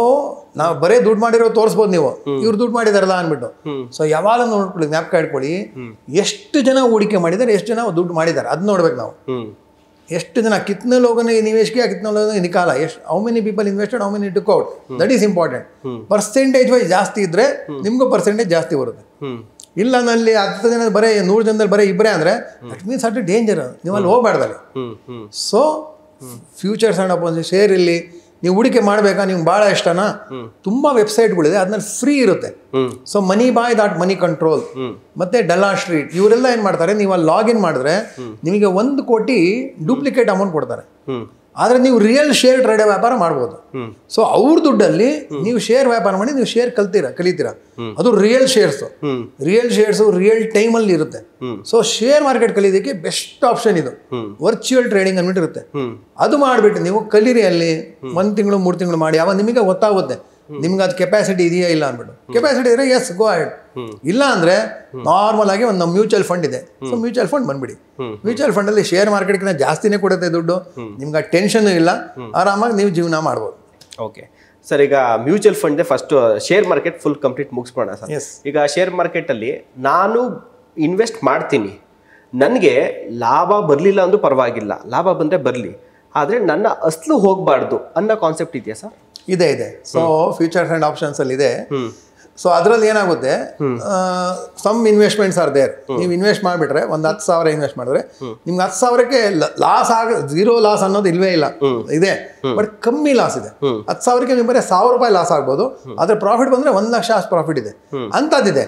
ನಾವು ಬರೀ ದುಡ್ಡು ಮಾಡಿರೋ ತೋರಿಸ್ಬೋದು ನೀವು, ಇವ್ರು ದುಡ್ಡು ಮಾಡಿದಾರಲ್ಲ ಅಂದ್ಬಿಟ್ಟು. ಸೊ ಯಾವಾಗ ನೋಡ್ಕೊಳ್ಳಿ, ಜ್ಞಾಪಕ ಇಟ್ಕೊಳ್ಳಿ, ಎಷ್ಟು ಜನ ಹೂಡಿಕೆ ಮಾಡಿದ್ದಾರೆ, ಎಷ್ಟು ಜನ ದುಡ್ಡು ಮಾಡಿದ್ದಾರೆ, ಅದು ನೋಡ್ಬೇಕು ನಾವು. ಎಷ್ಟು ಜನ ಕಿತ್ನೆ ಲೋಗನೆ ನಿವೇಶ್ ಕಿಯಾ, ಕಿತ್ನೆ ಲೋಗನೆ ನಿಕಾಲ, ಎಷ್ಟು how many people invested, how many took out, that is important. Percentage wise ಜಾಸ್ತಿ ಇದ್ರೆ ನಿಮಗೂ ಪರ್ಸೆಂಟೇಜ್ ಜಾಸ್ತಿ ಬರುತ್ತೆ. ಇಲ್ಲ ನಲ್ಲಿ 10 ಜನ ಬರೀ 100 ಜನದಲ್ಲಿ ಬರೀ ಇಬ್ಬರೇ ಅಂದರೆ ದಟ್ ಮೀನ್ಸ್ ಅಟ್ ಡೇಂಜರ್, ನೀವು ಅಲ್ಲಿ ಹೋಗ್ಬಾರ್ದಲ್ಲಿ. So futures and opposite share ಇಲ್ಲಿ ನೀವು ಹೂಡಿಕೆ ಮಾಡಬೇಕಾ, ನಿಮ್ಗೆ ಭಾಳ ಇಷ್ಟನಾ, ತುಂಬ ವೆಬ್ಸೈಟ್ಗಳಿದೆ, ಅದನ್ನ ಫ್ರೀ ಇರುತ್ತೆ. ಸೊ Money Control ಮತ್ತೆ ಡಲ್ಲಾ ಸ್ಟ್ರೀಟ್ ಇವರೆಲ್ಲ ಏನು ಮಾಡ್ತಾರೆ, ನೀವು ಅಲ್ಲಿ ಲಾಗಿನ್ ಮಾಡಿದ್ರೆ ನಿಮಗೆ 1 ಕೋಟಿ ಡೂಪ್ಲಿಕೇಟ್ ಅಮೌಂಟ್ ಕೊಡ್ತಾರೆ. ಆದರೆ ನೀವು ರಿಯಲ್ ಶೇರ್ ಟ್ರೇಡ್ ವ್ಯಾಪಾರ ಮಾಡ್ಬೋದು. ಸೊ ಅವ್ರ ದುಡ್ಡಲ್ಲಿ ನೀವು ಶೇರ್ ವ್ಯಾಪಾರ ಮಾಡಿ ನೀವು ಶೇರ್ ಕಲಿತೀರಾ. ಅದು ರಿಯಲ್ ಶೇರ್ಸು ರಿಯಲ್ ಟೈಮಲ್ಲಿ ಇರುತ್ತೆ. ಸೊ ಶೇರ್ ಮಾರ್ಕೆಟ್ ಕಲಿಯೋದಕ್ಕೆ ಬೆಸ್ಟ್ ಆಪ್ಷನ್ ಇದು. ವರ್ಚುವಲ್ ಟ್ರೇಡಿಂಗ್ ಅಂದ್ಬಿಟ್ಟು ಇರುತ್ತೆ. ಅದು ಮಾಡಿಬಿಟ್ಟು ನೀವು ಕಲೀರಿ. ಅಲ್ಲಿ 1 ತಿಂಗಳು 3 ತಿಂಗಳು ಮಾಡಿ, ಅವಾಗ ನಿಮಗೆ ಗೊತ್ತಾಗುತ್ತೆ ನಿಮ್ಗೆ ಅದು ಕೆಪಾಸಿಟಿ ಇದೆಯಾ ಇಲ್ಲ ಅಂದ್ಬಿಟ್ಟು. ಕೆಪಾಸಿಟಿ ಇದ್ರೆ ಎಸ್ ಗೋ ಅಹೆಡ್. ಇಲ್ಲ ಅಂದರೆ ನಾರ್ಮಲ್ ಆಗಿ ಒಂದು ಮ್ಯೂಚುವಲ್ ಫಂಡ್ ಇದೆ, ಸೊ ಮ್ಯೂಚುವಲ್ ಫಂಡ್ ಬಂದ್ಬಿಡಿ. ಮ್ಯೂಚುವಲ್ ಫಂಡಲ್ಲಿ ಶೇರ್ ಮಾರ್ಕೆಟ್ಗಿಂತ ಜಾಸ್ತಿನೇ ಕೊಡುತ್ತೆ ದುಡ್ಡು, ನಿಮ್ಗೆ ಟೆನ್ಷನ್ ಇಲ್ಲ, ಆರಾಮಾಗಿ ನೀವು ಜೀವನ ಮಾಡ್ಬೋದು. ಓಕೆ ಸರ್, ಈಗ mutual fund first share market full complete ಮುಗಿಸ್ಬೋಣ ಸರ್. ಈಗ ಶೇರ್ ಮಾರ್ಕೆಟಲ್ಲಿ ನಾನು ಇನ್ವೆಸ್ಟ್ ಮಾಡ್ತೀನಿ, ನನಗೆ ಲಾಭ ಬರಲಿಲ್ಲ ಅಂದ್ರೂ ಪರವಾಗಿಲ್ಲ, ಲಾಭ ಬಂದರೆ ಬರಲಿ, ಆದರೆ ನನ್ನ ಅಸ್ಲು ಹೋಗಬಾರ್ದು ಅನ್ನೋ ಕಾನ್ಸೆಪ್ಟ್ ಇದೆಯಾ ಸರ್? ಇದೆ. ಸೊ ಫ್ಯೂಚರ್ಸ್ ಆ್ಯಂಡ್ ಆಪ್ಷನ್ಸ್ ಅಲ್ಲಿ ಇದೆ. ಸೊ ಅದರಲ್ಲಿ ಏನಾಗುತ್ತೆ, ಸಮ್ ಇನ್ವೆಸ್ಟ್ಮೆಂಟ್ಸ್ ಆರ್ ದೇರ್. ನೀವು ಇನ್ವೆಸ್ಟ್ ಮಾಡಿಬಿಟ್ರೆ ಒಂದು 10,000 ಇನ್ವೆಸ್ಟ್ ಮಾಡಿದ್ರೆ ನಿಮ್ಗೆ 10,000ಕ್ಕೆ ಲಾಸ್ ಝೀರೋ ಲಾಸ್ ಅನ್ನೋದು ಇಲ್ವೇ ಇಲ್ಲ, ಇದೆ. ಬಟ್ ಕಮ್ಮಿ ಲಾಸ್ ಇದೆ. 10,000ಕ್ಕೆ ನೀವು ಬರೀ 1,000 ರೂಪಾಯಿ ಲಾಸ್ ಆಗ್ಬೋದು, ಆದರೆ ಪ್ರಾಫಿಟ್ ಬಂದರೆ 1 ಲಕ್ಷ ಅಷ್ಟು ಪ್ರಾಫಿಟ್ ಇದೆ. ಅಂಥದ್ದಿದೆ.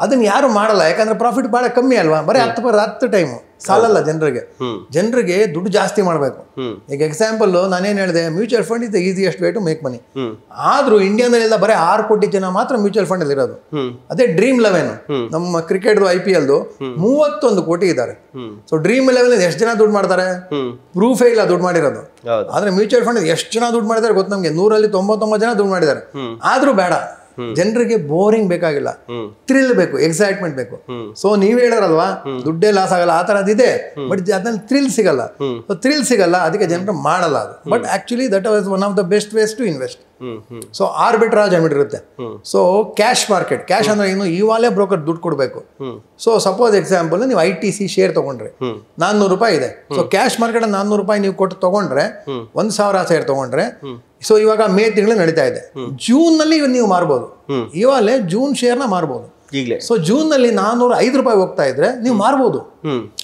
ಅದನ್ನ ಯಾರು ಮಾಡಲ್ಲ, ಯಾಕಂದ್ರೆ ಪ್ರಾಫಿಟ್ ಭಾಳ ಕಮ್ಮಿ ಅಲ್ವಾ. ಬರೀ 10 ಟೈಮು ಸಾಲಲ್ಲ ಜನರಿಗೆ ದುಡ್ಡು ಜಾಸ್ತಿ ಮಾಡಬೇಕು. ಈಗ ಎಕ್ಸಾಂಪಲ್ ನಾನೇನು ಹೇಳಿದೆ, mutual fund is the easiest way to make money. ಆದ್ರೂ ಇಂಡಿಯಾದಲ್ಲೆಲ್ಲ ಬರೀ 6 ಕೋಟಿ ಜನ ಮಾತ್ರ ಮ್ಯೂಚುವಲ್ ಫಂಡ್ ಅಲ್ಲಿ ಇರೋದು. ಅದೇ ಡ್ರೀಮ್ 11 ನಮ್ಮ ಕ್ರಿಕೆಟ್ IPL 31 ಕೋಟಿ ಇದ್ದಾರೆ. ಸೊ ಡ್ರೀಮ್ 11 ಎಷ್ಟು ಜನ ದುಡ್ಡು ಮಾಡ್ತಾರೆ, ಪ್ರೂಫೇ ಇಲ್ಲ ದುಡ್ಡು ಮಾಡಿರೋದು. ಆದ್ರೆ ಮ್ಯೂಚುವಲ್ ಫಂಡ್ ಎಷ್ಟು ಜನ ದುಡ್ಡು ಮಾಡಿದ್ದಾರೆ ಗೊತ್ತು ನಮ್ಗೆ, 100ರಲ್ಲಿ 99 ಜನ ದುಡ್ಡು ಮಾಡಿದ್ದಾರೆ. ಆದ್ರೂ ಬೇಡ, ಜನರಿಗೆ ಬೋರಿಂಗ್ ಬೇಕಾಗಿಲ್ಲ, ಥ್ರಿಲ್ ಬೇಕು, ಎಕ್ಸೈಟ್ಮೆಂಟ್ ಬೇಕು. ಸೊ ನೀವ್ ಹೇಳೋರಲ್ವಾ ದುಡ್ಡೇ ಲಾಸ್ ಆಗಲ್ಲ, ಆ ಥರದ್ದಿದೆ. ಬಟ್ ಅದ್ರಲ್ಲಿ ಥ್ರಿಲ್ ಸಿಗಲ್ಲ, ಅದಕ್ಕೆ ಜನರು ಮಾಡಲ್ಲ ಅದು. But actually that was one of the best ways to invest. So arbitrage ಅಂದ್ಬಿಟ್ಟಿರುತ್ತೆ. ಸೊ ಕ್ಯಾಶ್ ಮಾರ್ಕೆಟ್, ಕ್ಯಾಶ್ ಅಂದ್ರೆ ಏನು, ಇವಾಗಲೇ ಬ್ರೋಕರ್ ದುಡ್ಡು ಕೊಡಬೇಕು. ಸೊ ಸಪೋಸ್ ಎಕ್ಸಾಂಪಲ್ ನೀವು ITC ಶೇರ್ ತಗೊಂಡ್ರೆ 400 ರೂಪಾಯಿ ಇದೆ. ಸೊ ಕ್ಯಾಶ್ ಮಾರ್ಕೆಟ್ 400 ರೂಪಾಯಿ ನೀವು ಕೊಟ್ಟು ತಗೊಂಡ್ರೆ 1,000 ಶೇರ್ ತಗೊಂಡ್ರೆ, ಸೊ ಇವಾಗ ಮೇ ತಿಂಗಳು ನಡೀತಾ ಇದೆ, ಜೂನ್ ನಲ್ಲಿ ನೀವು ಮಾರ್ಬೋದು. ಇವಾಗಲೇ ಜೂನ್ ಶೇರ್ನ ಮಾರ್ಬೋದು ಈಗಲೇ. ಸೊ ಜೂನ್ ನಲ್ಲಿ 405 ರೂಪಾಯಿ ಹೋಗ್ತಾ ಇದ್ರೆ ನೀವು ಮಾರ್ಬೋದು.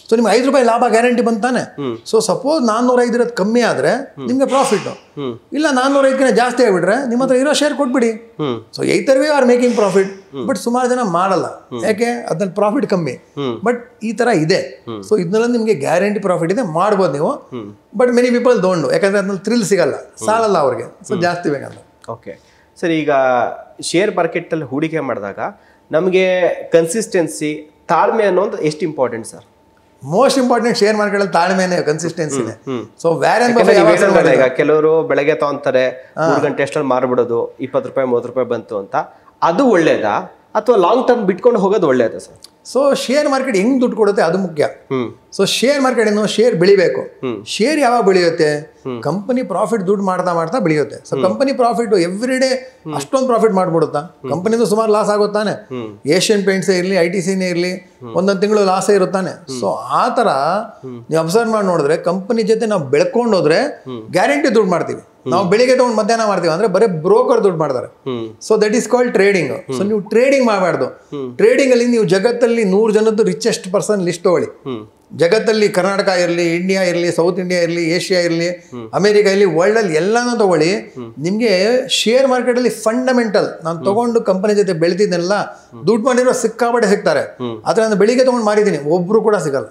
ಸೊ ನಿಮ್ಗೆ 5 ರೂಪಾಯಿ ಲಾಭ ಗ್ಯಾರಂಟಿ ಬಂತಾನೆ. ಸೊ ಸಪೋಸ್ 405 ಇರೋದು ಕಮ್ಮಿ ಆದ್ರೆ ನಿಮ್ಗೆ ಪ್ರಾಫಿಟ್. ಇಲ್ಲ 405 ಜಾಸ್ತಿ ಆಗ್ಬಿಟ್ರೆ ನಿಮ್ಮ ಹತ್ರ ಇರೋ ಶೇರ್ ಕೊಟ್ಬಿಡಿ. So either way are making profit. But ಸುಮಾರು ಜನ ಮಾಡಲ್ಲ, ಯಾಕೆ, ಅದ್ರಲ್ಲಿ ಪ್ರಾಫಿಟ್ ಕಮ್ಮಿ. ಬಟ್ ಈ ತರ ಇದೆ. ಸೊ ಇದನ್ನೆಲ್ಲ ನಿಮ್ಗೆ ಗ್ಯಾರಂಟಿ ಪ್ರಾಫಿಟ್ ಇದೆ, ಮಾಡ್ಬೋದು ನೀವು. But many people don't do, ಯಾಕಂದ್ರೆ ಅದ್ರಲ್ಲಿ ಥ್ರಿಲ್ ಸಿಗಲ್ಲ, ಸಾಲಲ್ಲ ಅವ್ರಿಗೆ. ಸೊ ಜಾಸ್ತಿ ಬೇಕಂತ. ಓಕೆ ಸರ್, ಈಗ ಶೇರ್ ಮಾರ್ಕೆಟಲ್ಲಿ ಹೂಡಿಕೆ ಮಾಡಿದಾಗ ನಮಗೆ ಕನ್ಸಿಸ್ಟೆನ್ಸಿ, ತಾಳ್ಮೆ ಅನ್ನೋದು ಎಷ್ಟು important sir? Most important share market ಅಲ್ಲಿ ತಾಳ್ಮೆನೆ, ಕನ್ಸಿಸ್ಟೆನ್ಸಿನೇ. ಸೊ ಈಗ ಕೆಲವರು ಬೆಳಗ್ಗೆ ತಗೊಂತಾರೆ, 3 ಗಂಟೆ ಅಷ್ಟರಲ್ಲಿ ಮಾರ್ಬಿಡೋದು, 20 ರೂಪಾಯಿ 30 ರೂಪಾಯಿ ಬಂತು ಅಂತ, ಅದು ಒಳ್ಳೇದಾ ಅಥವಾ ಲಾಂಗ್ ಟರ್ಮ್ ಬಿಟ್ಕೊಂಡು ಹೋಗೋದು ಒಳ್ಳೇದಾ ಸರ್? ಸೊ ಶೇರ್ ಮಾರ್ಕೆಟ್ ಹೆಂಗ್ ದುಡ್ಡು ಕೊಡುತ್ತೆ ಅದು ಮುಖ್ಯ. ಸೊ ಶೇರ್ ಮಾರ್ಕೆಟ್ ಏನು, ಶೇರ್ ಬೆಳಿಬೇಕು. ಶೇರ್ ಯಾವಾಗ ಬೆಳೆಯುತ್ತೆ, ಕಂಪನಿ ಪ್ರಾಫಿಟ್ ದುಡ್ಡು ಮಾಡ್ತಾ ಬೆಳೆಯುತ್ತೆ. So company profit every day ಅಷ್ಟೊಂದು ಪ್ರಾಫಿಟ್ ಮಾಡ್ಬಿಡುತ್ತಾ? ಕಂಪನಿದು ಸುಮಾರು ಲಾಸ್ ಆಗುತ್ತಾನೆ. ಏಷ್ಯನ್ ಪೇಂಟ್ಸೇ ಇರಲಿ, ITCನೇ ಇರಲಿ, ಒಂದೊಂದು ತಿಂಗಳು ಲಾಸೇ ಇರುತ್ತಾನೆ. ಸೊ ಆ ಥರ ನೀವು ಅಬ್ಸರ್ವ್ ಮಾಡಿ ನೋಡಿದ್ರೆ ಕಂಪನಿ ಜೊತೆ ನಾವು ಬೆಳ್ಕೊಂಡು ಹೋದ್ರೆ ಗ್ಯಾರಂಟಿ ದುಡ್ಡು ಮಾಡ್ತೀವಿ. ನಾವು ಬೆಳಿಗ್ಗೆ ತೊಗೊಂಡು ಮಧ್ಯಾಹ್ನ ಮಾಡ್ತೀವಿ ಅಂದರೆ ಬರೀ ಬ್ರೋಕರ್ ದುಡ್ಡು ಮಾಡ್ತಾರೆ. So that is called trading. So ನೀವು ಟ್ರೇಡಿಂಗ್ ಮಾಡಬಾರ್ದು. ಟ್ರೇಡಿಂಗಲ್ಲಿ ನೀವು ಜಗತ್ತಲ್ಲಿ 100 ಜನದ್ದು ರಿಚೆಸ್ಟ್ ಪರ್ಸನ್ ಲಿಸ್ಟ್ ತಗೊಳ್ಳಿ. ಜಗತ್ತಲ್ಲಿ ಕರ್ನಾಟಕ ಇರಲಿ, ಇಂಡಿಯಾ ಇರಲಿ, ಸೌತ್ ಇಂಡಿಯಾ ಇರಲಿ, ಏಷ್ಯಾ ಇರಲಿ, ಅಮೇರಿಕಾ ಇರಲಿ, ವರ್ಲ್ಡಲ್ಲಿ ಎಲ್ಲನೂ ತಗೊಳ್ಳಿ. ನಿಮಗೆ ಶೇರ್ ಮಾರ್ಕೆಟಲ್ಲಿ ಫಂಡಮೆಂಟಲ್ ನಾನು ತೊಗೊಂಡು ಕಂಪನಿ ಜೊತೆ ಬೆಳೆದಿದ್ದೆಲ್ಲ ದುಡ್ಡು ಮಾಡಿರೋ ಸಿಕ್ಕಾಪಟ್ಟೆ ಸಿಗ್ತಾರೆ. ಆದರೆ ನಾನು ಬೆಳಿಗ್ಗೆ ತೊಗೊಂಡು ಮಾರಿದ್ದೀನಿ, ಒಬ್ಬರು ಕೂಡ ಸಿಗಲ್ಲ.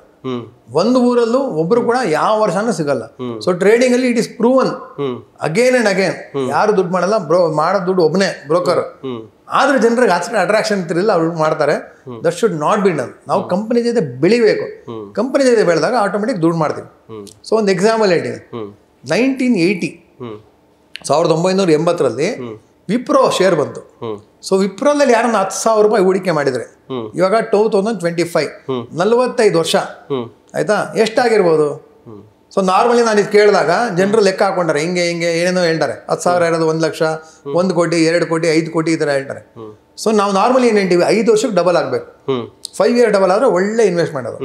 ಒಂದು ಊರಲ್ಲೂ ಒಬ್ರು ಕೂಡ ಯಾವ ವರ್ಷನೂ ಸಿಗಲ್ಲ. ಸೊ ಟ್ರೇಡಿಂಗ್ ಅಲ್ಲಿ it is proven again and again. ಯಾರು ದುಡ್ಡು ಮಾಡಲ್ಲ, ಮಾಡೋ ದುಡ್ಡು ಒಬ್ಬನೇ ಬ್ರೋಕರ್. ಆದ್ರೆ ಜನರಿಗೆ ಅಟ್ರಾಕ್ಷನ್ ಇರ್ತಿರಲಿಲ್ಲ, ಅವ್ರು ಮಾಡ್ತಾರೆ. That should not be done. ನಾವು ಕಂಪನಿ ಜೊತೆ ಬೆಳಿಬೇಕು. ಕಂಪನಿ ಜೊತೆ ಬೆಳೆದಾಗ ಆಟೋಮೆಟಿಕ್ ದುಡ್ಡು ಮಾಡ್ತೀವಿ. ಸೊ ಒಂದು ಎಕ್ಸಾಂಪಲ್ ಹೇಳ್ತೀನಿ. 1980 1980ರಲ್ಲಿ ವಿಪ್ರೋ ಶೇರ್ ಬಂತು. ಸೊ ವಿಪ್ರೋದಲ್ಲಿ ಯಾರನ್ನ 10,000 ರೂಪಾಯಿ ಹೂಡಿಕೆ ಮಾಡಿದ್ರೆ, ಇವಾಗ 2025 45 ವರ್ಷ ಆಯ್ತಾ, ಎಷ್ಟಾಗಿರ್ಬೋದು? ಸೊ ನಾರ್ಮಲಿ ನಾನು ಇದು ಕೇಳಿದಾಗ ಜನರು ಲೆಕ್ಕ ಹಾಕೊಂಡಾರೆ, ಹಿಂಗೆ ಏನೇನೋ ಹೇಳ್ತಾರೆ. 10,000 ಇರೋದು 1 ಲಕ್ಷ, 1 ಕೋಟಿ, 2 ಕೋಟಿ, 5 ಕೋಟಿ ಈ ಥರ ಹೇಳ್ತಾರೆ. ಸೊ ನಾವು ನಾರ್ಮಲಿ ಏನು ಹೇಳ್ತೀವಿ, 5 ವರ್ಷಕ್ಕೆ ಡಬಲ್ ಆಗಬೇಕು. 5 ಇಯರ್ ಡಬಲ್ ಆದರೆ ಒಳ್ಳೆ ಇನ್ವೆಸ್ಟ್ಮೆಂಟ್ ಅದು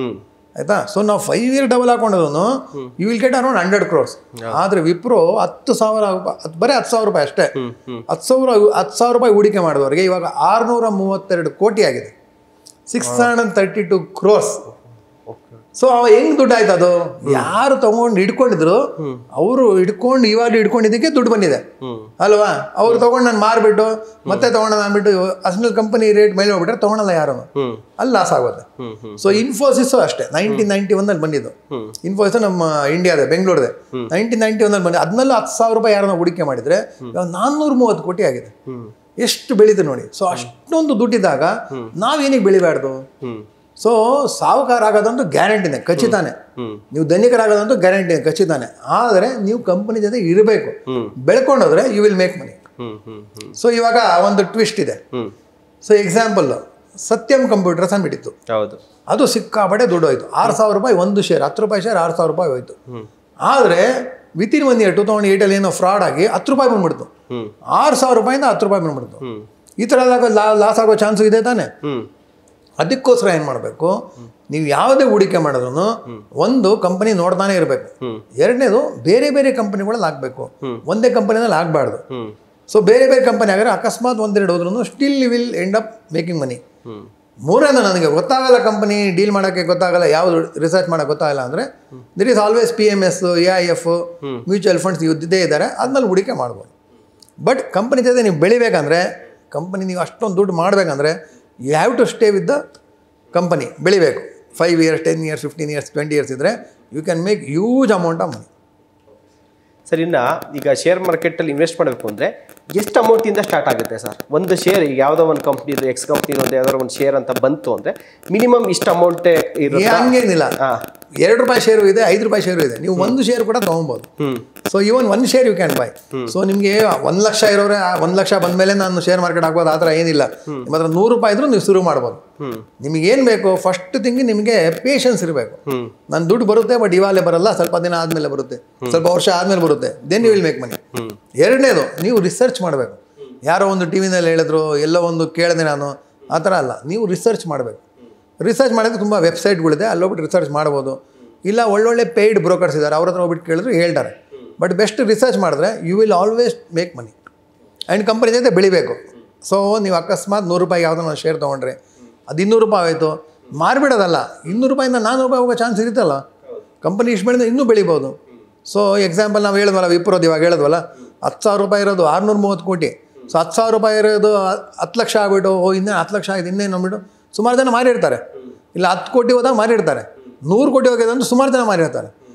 ಆಯ್ತಾ. ಸೊ ನಾವು 5 ಇಯರ್ ಡಬಲ್ ಹಾಕೊಂಡೋನು you will get around 100 crores. ಆದರೆ ವಿಪ್ರೋ 10,000 ಬರೀ 10,000 ರೂಪಾಯಿ ಅಷ್ಟೇ. 10,000 ರೂಪಾಯಿ ಹೂಡಿಕೆ ಮಾಡಿದವರಿಗೆ ಇವಾಗ 632 ಕೋಟಿ ಆಗಿದೆ, 632 crores. ಸೊ ಅವ ಹೆಂಗ್ ದುಡ್ಡು ಆಯ್ತು? ಅದು ಯಾರು ತಗೊಂಡು ಹಿಡ್ಕೊಂಡಿದ್ರು ಅವರು ಇವಾಗ ಹಿಡ್ಕೊಂಡಿದ್ದಕ್ಕೆ ದುಡ್ಡು ಬಂದಿದೆ ಅಲ್ವಾ. ಅವ್ರು ತಗೊಂಡು ನಾನು ಮಾರ್ಬಿಟ್ಟು ಮತ್ತೆ ತಗೊಂಡ ಅಂದ್ಬಿಟ್ಟು ಅಸಲ್ ಕಂಪನಿ ರೇಟ್ ಮೇಲೆ ಹೋಗ್ಬಿಟ್ರೆ ತಗೊಳಲ್ಲ ಯಾರು, ಅಲ್ಲಿ ಲಾಸ್ ಆಗುತ್ತೆ. ಸೊ ಇನ್ಫೋಸಿಸ್ ಅಷ್ಟೇ 1991 ಬಂದಿದ್ದು. ಇನ್ಫೋಸಿಸ್ ನಮ್ಮ ಇಂಡಿಯಾದ ಬೆಂಗಳೂರದೆ 1991 ಬಂದಿದೆ. ಅದನ್ನೆಲ್ಲ 10,000 ರೂಪಾಯಿ ಯಾರನ್ನ ಹೂಡಿಕೆ ಮಾಡಿದ್ರೆ ಇವಾಗ 430 ಕೋಟಿ ಆಗಿದೆ. ಎಷ್ಟು ಬೆಳೀತು ನೋಡಿ. ಸೊ ಅಷ್ಟೊಂದು ದುಡ್ಡಿದ್ದಾಗ ನಾವೇನಿಗೆ ಬೆಳಿಬಾರ್ದು? ಸೊ ಸಾಹುಕಾರ ಆಗೋದಂತೂ ಗ್ಯಾರಂಟಿನೇ, ಖಚಿತಾನೆ. ನೀವು ಧನಿಕರಾಗೋದಂತೂ ಗ್ಯಾರಂಟಿನೇ, ಖಚಿತಾನೆ. ಆದರೆ ನೀವು ಕಂಪನಿ ಜೊತೆ ಇರಬೇಕು, ಬೆಳ್ಕೊಂಡೋದ್ರೆ you will make money. So ಇವಾಗ ಒಂದು ಟ್ವಿಸ್ಟ್ ಇದೆ. ಸೊ ಎಕ್ಸಾಂಪಲ್, ಸತ್ಯಂ ಕಂಪ್ಯೂಟರ್ಸ್ ಅಂದ್ಬಿಟ್ಟಿತ್ತು, ಅದು ಸಿಕ್ಕಾಪಟ್ಟೆ ದುಡ್ಡು ಹೋಯ್ತು. 6,000 ರೂಪಾಯಿ ಒಂದು ಶೇರ್, 10 ರೂಪಾಯಿ ಶೇರ್ 6,000 ರೂಪಾಯಿ ಹೋಯ್ತು. ಆದರೆ ವಿತಿನ್ 1 ಇಯರ್ 2008 ಏನೋ ಫ್ರಾಡ್ ಆಗಿ 10 ರೂಪಾಯಿ ಬಂದ್ಬಿಡ್ತು. 6,000 ರೂಪಾಯಿಂದ 10 ರೂಪಾಯಿ ಬಂದ್ಬಿಡ್ತು. ಈ ಥರದಾಗ ಲಾಸ್ ಆಗೋ ಚಾನ್ಸು ಇದೆ ತಾನೆ. ಅದಕ್ಕೋಸ್ಕರ ಏನು ಮಾಡಬೇಕು, ನೀವು ಯಾವುದೇ ಹೂಡಿಕೆ ಮಾಡಿದ್ರು ಒಂದು ಕಂಪನಿ ನೋಡ್ತಾನೆ ಇರಬೇಕು. ಎರಡನೇದು ಬೇರೆ ಬೇರೆ ಕಂಪನಿಗಳಲ್ಲಿ ಆಗಬೇಕು, ಒಂದೇ ಕಂಪನಿನಲ್ಲಿ ಆಗಬಾರ್ದು. ಸೊ ಬೇರೆ ಬೇರೆ ಕಂಪನಿ ಆಗಿದ್ರೆ ಅಕಸ್ಮಾತ್ ಒಂದೆರಡು ಹೋದ್ರೂ still you will end up making money. ಮೂರನೇದು, ನನಗೆ ಗೊತ್ತಾಗಲ್ಲ ಕಂಪನಿ ಡೀಲ್ ಮಾಡೋಕ್ಕೆ ಗೊತ್ತಾಗಲ್ಲ, ಯಾವುದು ರಿಸರ್ಚ್ ಮಾಡೋಕ್ಕೆ ಗೊತ್ತಾಗಲ್ಲ ಅಂದರೆ there is always PMS, AIF, mutual funds ಇದ್ದೇ ಇದ್ದಾರೆ, ಅದ್ರಲ್ಲಿ ಹೂಡಿಕೆ ಮಾಡ್ಬೋದು. ಬಟ್ ಕಂಪನಿ ಜೊತೆ ನೀವು ಬೆಳಿಬೇಕಂದ್ರೆ, ಕಂಪನಿ ನೀವು ಅಷ್ಟೊಂದು ದುಡ್ಡು ಮಾಡಬೇಕಂದ್ರೆ you have to stay with the company, ಬೆಳಿಬೇಕು. 5 years, 10 years, 15 years, 20 years ಇದ್ದರೆ you can make huge amount of money. Sir, ಇನ್ನು ಈಗ ಶೇರ್ ಮಾರ್ಕೆಟಲ್ಲಿ ಇನ್ವೆಸ್ಟ್ ಮಾಡಬೇಕು ಅಂದರೆ ಎಷ್ಟು ಅಮೌಂಟಿಂದ ಸ್ಟಾರ್ಟ್ ಆಗುತ್ತೆ ಸರ್? ಒಂದು ಶೇರ್ ಈಗ ಯಾವುದೋ ಒಂದು ಕಂಪ್ನಿದು ಎಕ್ಸ್ ಕಂಪ್ನಿದು ಯಾವುದೋ ಒಂದು ಶೇರ್ ಅಂತ ಬಂತು ಅಂದರೆ ಮಿನಿಮಮ್ ಇಷ್ಟು ಅಮೌಂಟೇ ಇರುತ್ತೆ? ಹಂಗೇನಿಲ್ಲ. 2 ರೂಪಾಯಿ ಶೇರು ಇದೆ, 5 ರೂಪಾಯಿ ಶೇರು ಇದೆ. ನೀವು ಒಂದು ಶೇರ್ ಕೂಡ ತೊಗೊಬೋದು. So even 1 share you can buy. So ನಿಮಗೆ 1 ಲಕ್ಷ ಇರೋರೆ 1 ಲಕ್ಷ ಬಂದಮೇಲೆ ನಾನು ಶೇರ್ ಮಾರ್ಕೆಟ್ ಆಗ್ಬೋದು, ಆ ಥರ ಏನಿಲ್ಲ. ನಿಮ್ಮ ಹತ್ರ 100 ರೂಪಾಯಿ ಇದ್ರೂ ನೀವು ಶುರು ಮಾಡ್ಬೋದು. ನಿಮಗೇನು ಬೇಕು, ಫಸ್ಟ್ ಥಿಂಗ್ ನಿಮಗೆ ಪೇಷನ್ಸ್ ಇರಬೇಕು. ನನ್ನ ದುಡ್ಡು ಬರುತ್ತೆ, ಬಟ್ ಇವಾಗಲೇ ಬರಲ್ಲ, ಸ್ವಲ್ಪ ದಿನ ಆದಮೇಲೆ ಬರುತ್ತೆ, ಸ್ವಲ್ಪ ವರ್ಷ ಆದಮೇಲೆ ಬರುತ್ತೆ, then you will make money. ಎರಡನೇದು, ನೀವು ರಿಸರ್ಚ್ ಮಾಡಬೇಕು. ಯಾರೋ ಒಂದು ಟಿವಿನಲ್ಲಿ ಹೇಳಿದ್ರು, ಎಲ್ಲೋ ಒಂದು ಕೇಳಿದೆ ನಾನು, ಆ ಥರ ಅಲ್ಲ. ನೀವು ರಿಸರ್ಚ್ ಮಾಡಬೇಕು. ರಿಸರ್ಚ್ ಮಾಡಿದ್ರೆ ತುಂಬ ವೆಬ್ಸೈಟ್ಗಳಿದೆ, ಅಲ್ಲೋಗ್ಬಿಟ್ಟು ರಿಸರ್ಚ್ ಮಾಡ್ಬೋದು. ಇಲ್ಲ ಒಳ್ಳೊಳ್ಳೆ ಪೇಯ್ಡ್ ಬ್ರೋಕರ್ಸ್ ಇದ್ದಾರೆ, ಅವ್ರ ಹತ್ರ ಹೋಗ್ಬಿಟ್ಟು ಕೇಳಿದ್ರು ಹೇಳ್ತಾರೆ. ಬಟ್ ಬೆಸ್ಟ್ ರಿಸರ್ಚ್ ಮಾಡಿದ್ರೆ you will always make money. And company ಜೊತೆ ಬೆಳಿಬೇಕು. ಸೊ ನೀವು ಅಕಸ್ಮಾತ್ 100 ರೂಪಾಯಿಗೆ ಯಾವುದೋ ಒಂದು ಶೇರ್ ತೊಗೊಂಡ್ರೆ ಅದು 200 ರೂಪಾಯಿ ಆಯಿತು, ಮಾರಿಬಿಡೋದಲ್ಲ. 200 ರೂಪಾಯಿಂದ 400 ರೂಪಾಯಿ ಹೋಗೋ ಚಾನ್ಸ್ ಇರುತ್ತಲ್ಲ. ಕಂಪನಿ ಇಷ್ಟು ಬೆಳೆದ್ರೆ ಇನ್ನೂ ಬೆಳಿಬೋದು. ಸೊ ಎಕ್ಸಾಂಪಲ್ ನಾವು ಹೇಳಿದ್ವಲ್ಲ, ವಿಪ್ರೋದು ಇವಾಗ ಹೇಳಿದ್ವಲ್ಲ, 10,000 ರೂಪಾಯಿ ಇರೋದು 630 ಕೋಟಿ. ಸೊ 10,000 ರೂಪಾಯಿ ಇರೋದು 10 ಲಕ್ಷ ಆಗ್ಬಿಟ್ಟು, ಇನ್ನೇ 10 ಲಕ್ಷ ಆಗಿದೆ, ಇನ್ನೇನು ಅಂದ್ಬಿಟ್ಟು ಸುಮಾರು ಜನ ಮಾರಿರ್ತಾರೆ. ಇಲ್ಲ 10 ಕೋಟಿ ಹೋದಾಗ ಮಾರಿರ್ತಾರೆ, 100 ಕೋಟಿ ಹೋಗಿದೆ ಅಂದ್ರೆ ಸುಮಾರು ಜನ ಮಾರಿರ್ತಾರೆ.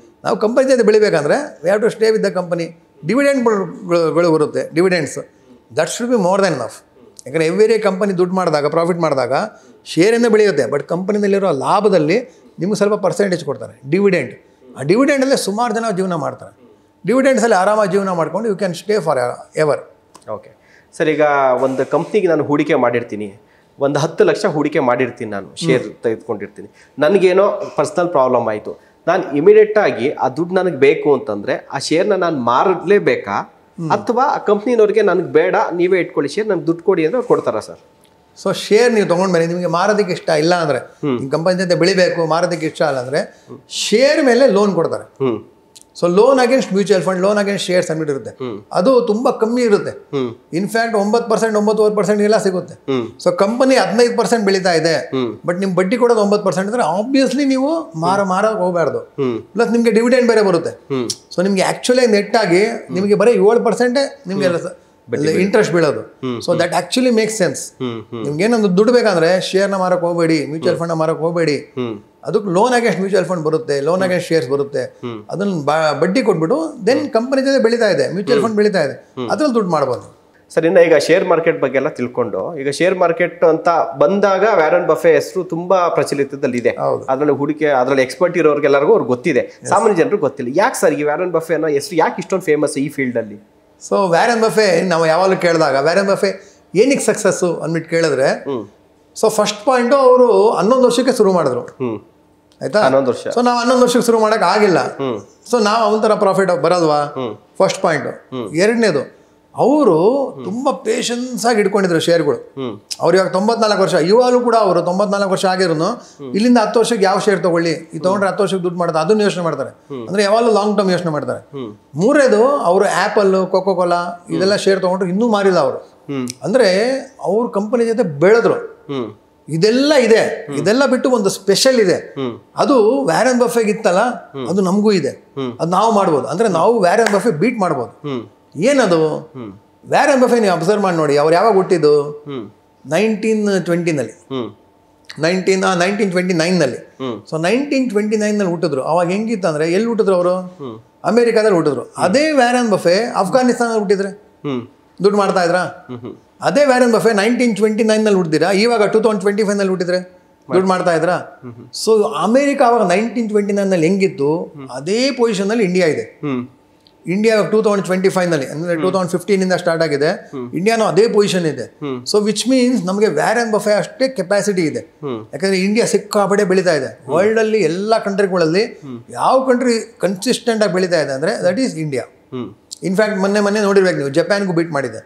ನಾವು ಕಂಪನಿ ಜೊತೆ ಬೆಳಿಬೇಕಂದ್ರೆ we have to stay with the company. ಡಿವಿಡೆಂಡ್ಗಳು ಬರುತ್ತೆ, dividends that should be more than enough. ಯಾಕಂದರೆ ಎವ್ರಿ ಕಂಪನಿ ದುಡ್ಡು ಮಾಡಿದಾಗ, ಪ್ರಾಫಿಟ್ ಮಾಡಿದಾಗ ಶೇರಿಂದ ಬೆಳೆಯುತ್ತೆ, ಬಟ್ ಕಂಪನಿನಲ್ಲಿರೋ ಲಾಭದಲ್ಲಿ ನಿಮ್ಗೆ ಸ್ವಲ್ಪ ಪರ್ಸೆಂಟೇಜ್ ಕೊಡ್ತಾರೆ, ಡಿವಿಡೆಂಡ್. ಆ ಡಿವಿಡೆಂಡಲ್ಲೇ ಸುಮಾರು ಜನ ಜೀವನ ಮಾಡ್ತಾರೆ. ಡಿವಿಡೆಂಡ್ಸಲ್ಲಿ ಆರಾಮಾಗಿ ಜೀವನ ಮಾಡ್ಕೊಂಡು you can stay forever. Okay sir, ಈಗ ಒಂದು ಕಂಪ್ನಿಗೆ ನಾನು ಹೂಡಿಕೆ ಮಾಡಿರ್ತೀನಿ, ಒಂದು 10 ಲಕ್ಷ ಹೂಡಿಕೆ ಮಾಡಿರ್ತೀನಿ, ನಾನು ಶೇರ್ ತೆಗೆದುಕೊಂಡಿರ್ತೀನಿ. ನನಗೇನೋ ಪರ್ಸ್ನಲ್ ಪ್ರಾಬ್ಲಮ್ ಆಯಿತು, ನಾನು ಇಮಿಡಿಯೇಟಾಗಿ ಆ ದುಡ್ಡು ನನಗೆ ಬೇಕು ಅಂತಂದರೆ ಆ ಶೇರ್ನ ನಾನು ಮಾರಲೇಬೇಕಾ, ಅಥವಾ ಆ ಕಂಪ್ನಿನವ್ರಿಗೆ ನನಗೆ ಬೇಡ, ನೀವೇ ಇಟ್ಕೊಳ್ಳಿ ಶೇರ್, ನನಗೆ ದುಡ್ಡು ಕೊಡಿ ಅಂದರೆ ಅವ್ರು ಕೊಡ್ತಾರಾ ಸರ್? ಸೊ ಶೇರ್ ನೀವು ತೊಗೊಂಡ್ಮೇಲೆ ನಿಮಗೆ ಮಾರೋದಕ್ಕೆ ಇಷ್ಟ ಇಲ್ಲ ಅಂದರೆ, ನಿಮ್ಮ ಕಂಪನಿ ಜೊತೆ ಬೆಳಿಬೇಕು, ಮಾರೋದಕ್ಕೆ ಇಷ್ಟ ಇಲ್ಲ ಅಂದರೆ ಶೇರ್ ಮೇಲೆ ಲೋನ್ ಕೊಡ್ತಾರೆ. So loan against mutual fund, loan against shares ಅಂದ್ಬಿಟ್ಟಿರುತ್ತೆ. ಅದು ತುಂಬಾ ಕಮ್ಮಿ ಇರುತ್ತೆ. ಇನ್ಫ್ಯಾಕ್ಟ್ 9%, 9% ಎಲ್ಲ ಸಿಗುತ್ತೆ. ಸೊ ಕಂಪನಿ 15% ಬೆಳೀತಾ ಇದೆ, ಬಟ್ ನಿಮ್ ಬಡ್ಡಿ ಕೊಡೋದು 9% ಅಂದ್ರೆ ಆಬ್ವಿಯಸ್ಲಿ ನೀವು ಮಾರಕ್ಕೆ ಹೋಗಬಾರ್ದು. ಪ್ಲಸ್ ನಿಮ್ಗೆ ಡಿವಿಡೆಂಡ್ ಬೇರೆ ಬರುತ್ತೆ. ಸೊ ನಿಮ್ಗೆ ಆಕ್ಚುಲಿ ನೆಟ್ ಆಗಿ ನಿಮಗೆ ಬರೀ 7% ನಿಮ್ಗೆ ಇಂಟ್ರೆಸ್ಟ್ ಬೀಳೋದು. So that actually make sense. ನಿಮ್ಗೆ ಏನೊಂದು ದುಡ್ಡು ಬೇಕಂದ್ರೆ ಶೇರ್ನ ಮಾರಕ್ಕೆ ಹೋಗಬೇಡಿ, ಮ್ಯೂಚುವಲ್ ಫಂಡ್ ಮಾರಕ್ಕೆ ಹೋಗಬೇಡಿ. ಅದಕ್ಕೆ ಲೋನ್ ಅಗೇನ್ಸ್ಟ್ ಮ್ಯೂಚುವಲ್ ಫಂಡ್ ಬರುತ್ತೆ, ಲೋನ್ ಅಗೇನ್ಸ್ಟ್ ಶೇರ್ಸ್ ಬರುತ್ತೆ. ಅದನ್ನ ಬಡ್ಡಿ ಕೊಟ್ಬಿಟ್ಟು ದೆನ್ ಕಂಪನಿ ಜೊತೆ ಬೆಳೀತಾ ಇದೆ, ಮ್ಯೂಚುವಲ್ ಫಂಡ್ ಬೆಳೀತಾ ಇದೆ, ಅದ್ರಲ್ಲಿ ದುಡ್ಡು ಮಾಡ್ಬೋದು. ಸರ್, ಇನ್ನು ಈಗ ಶೇರ್ ಮಾರ್ಕೆಟ್ ಬಗ್ಗೆ ಎಲ್ಲ ತಿಳ್ಕೊಂಡು, ಈಗ ಶೇರ್ ಮಾರ್ಕೆಟ್ ಅಂತ ಬಂದಾಗ ವ್ಯಾರನ್ ಬಫೆ ಹೆಸರು ತುಂಬಾ ಪ್ರಚಲಿತದಲ್ಲಿದೆ. ಅದರಲ್ಲಿ ಎಕ್ಸ್ಪರ್ಟ್ ಇರೋರಿಗೆಲ್ಲರಿಗೂ ಅವ್ರಿಗೆ ಗೊತ್ತಿದೆ, ಸಾಮಾನ್ಯ ಜನರು ಗೊತ್ತಿಲ್ಲ. ಯಾಕೆ ಸರ್ ಈ ವ್ಯಾರನ್ ಬಫೆ ಅನ್ನೋ ಹೆಸರು ಯಾಕೆ ಇಷ್ಟೊಂದು ಫೇಮಸ್ ಈ ಫೀಲ್ಡ್ ಅಲ್ಲಿ? ಸೊ ವ್ಯಾರನ್ ಬಫೆ ನಾವು ಯಾವಾಗಲೂ ಕೇಳಿದಾಗ ವ್ಯಾರನ್ ಬಫೆ ಏನಕ್ಕೆ ಸಕ್ಸಸ್ಸು ಅಂದ್ಬಿಟ್ಟು ಕೇಳಿದ್ರೆ, ಸೊ ಫಸ್ಟ್ ಪಾಯಿಂಟು ಅವರು 11 ವರ್ಷಕ್ಕೆ ಶುರು ಮಾಡಿದ್ರು. ಆಯ್ತಾ? 11 ವರ್ಷ. ಸೊ ನಾವು 11 ವರ್ಷಕ್ಕೆ ಶುರು ಮಾಡಕ್ ಆಗಿಲ್ಲ. ಸೊ ನಾವು ಅವನ ಪ್ರಾಫಿಟ್ ಬರೋಲ್ವಾ? First point. ಎರಡನೇದು, ಅವರು ತುಂಬಾ ಪೇಷನ್ಸ್ ಆಗಿ ಇಟ್ಕೊಂಡಿದ್ರು ಶೇರ್ಗಳು. ಅವ್ರು ಇವಾಗ 94 ವರ್ಷ, ಇವಾಗಲೂ ಕೂಡ ಅವರು 94 ವರ್ಷ ಆಗಿರೋನು ಇಲ್ಲಿಂದ 10 ವರ್ಷಕ್ಕೆ ಯಾವ ಶೇರ್ ತಗೊಳ್ಳಿ, ಈ ತಗೊಂಡ್ರೆ 10 ವರ್ಷಕ್ಕೆ ದುಡ್ಡು ಮಾಡ್ತಾರೆ, ಅದನ್ನ ಯೋಚನೆ ಮಾಡ್ತಾರೆ. ಅಂದ್ರೆ ಯಾವಾಗಲೂ ಲಾಂಗ್ ಟರ್ಮ್ ಯೋಚನೆ ಮಾಡ್ತಾರೆ. ಮೂರನೇದು, ಅವರು ಆಪಲ್, ಕೋಕೋ ಕೋಲಾ ಇದೆಲ್ಲ ಶೇರ್ ತಗೊಂಡ್ರು ಇನ್ನೂ ಮಾರಿಲ್ಲ ಅವರು. ಅಂದ್ರೆ ಅವ್ರ ಕಂಪನಿ ಜೊತೆ ಬೆಳೆದ್ರು. ಇದೆಲ್ಲ ಇದೆ. ಇದೆಲ್ಲ ಬಿಟ್ಟು ಒಂದು ಸ್ಪೆಷಲ್ ಇದೆ, ಅದು ವ್ಯಾರನ್ ಬಫೆಗೆ ಇತ್ತಲ್ಲ, ಅದು ನಮಗೂ ಇದೆ. ಅದು ನಾವು ಮಾಡ್ಬೋದು. ಅಂದ್ರೆ ನಾವು ವ್ಯಾರನ್ ಬಫೆ ಬೀಟ್ ಮಾಡ್ಬೋದು. ಏನದು ವ್ಯಾರನ್ ಬಫೆ? ನೀವು ಅಬ್ಸರ್ವ್ ಮಾಡಿ ನೋಡಿ, ಅವ್ರು ಯಾವಾಗ ಹುಟ್ಟಿದ್ದು? 1920 1929 ಸೊ 1929 ಹುಟ್ಟಿದ್ರು. ಅವಾಗ ಹೆಂಗಿತ್ತು ಅಂದ್ರೆ, ಎಲ್ಲಿ ಹುಟ್ಟಿದ್ರು ಅವರು? ಅಮೆರಿಕಾದಲ್ಲಿ ಹುಟ್ಟಿದ್ರು. ಅದೇ ವ್ಯಾರನ್ ಬಫೆ ಅಫ್ಘಾನಿಸ್ತಾನದಲ್ಲಿ ಹುಟ್ಟಿದ್ರೆ ದುಡ್ಡು ಮಾಡ್ತಾ ಇದ್ರಾ? ಅದೇ ವ್ಯಾರನ್ ಬಫೆ 1929 ಹುಟ್ಟಿದಿರಾ, ಇವಾಗ 2025 ಹುಟ್ಟಿದ್ರೆ ದುಡ್ಡು ಮಾಡ್ತಾ ಇದ್ರಾ? ಸೊ ಅಮೆರಿಕ ಅವಾಗ 1929 ಹೆಂಗಿತ್ತು, ಅದೇ ಪೊಸಿಷನ್ ಅಲ್ಲಿ ಇಂಡಿಯಾ ಇದೆ. ಇಂಡಿಯಾ 2025 ಅಂದ್ರೆ 2015 ಸ್ಟಾರ್ಟ್ ಆಗಿದೆ. ಇಂಡಿಯಾನು ಅದೇ ಪೊಸಿಷನ್ ಇದೆ. ಸೊ ವಿಚ್ ಮೀನ್ಸ್ ನಮಗೆ ವ್ಯಾರನ್ ಬಫೆ ಅಷ್ಟೇ ಕೆಪಾಸಿಟಿ ಇದೆ. ಯಾಕಂದ್ರೆ ಇಂಡಿಯಾ ಸಿಕ್ಕಾಪಟ್ಟೆ ಬೆಳೀತಾ ಇದೆ. ವರ್ಲ್ಡ್ ಅಲ್ಲಿ ಎಲ್ಲ ಕಂಟ್ರಿಗಳಲ್ಲಿ ಯಾವ ಕಂಟ್ರಿ ಕನ್ಸಿಸ್ಟೆಂಟ್ ಆಗಿ ಬೆಳೀತಾ ಇದೆ ಅಂದ್ರೆ ದಟ್ ಈಸ್ ಇಂಡಿಯಾ. ಇನ್ಫ್ಯಾಕ್ಟ್ ಮೊನ್ನೆ ನೋಡಿರ್ಬೇಕು ನೀವು, ಜಪಾನ್ಗೂ ಬೀಟ್ ಮಾಡಿದೆ.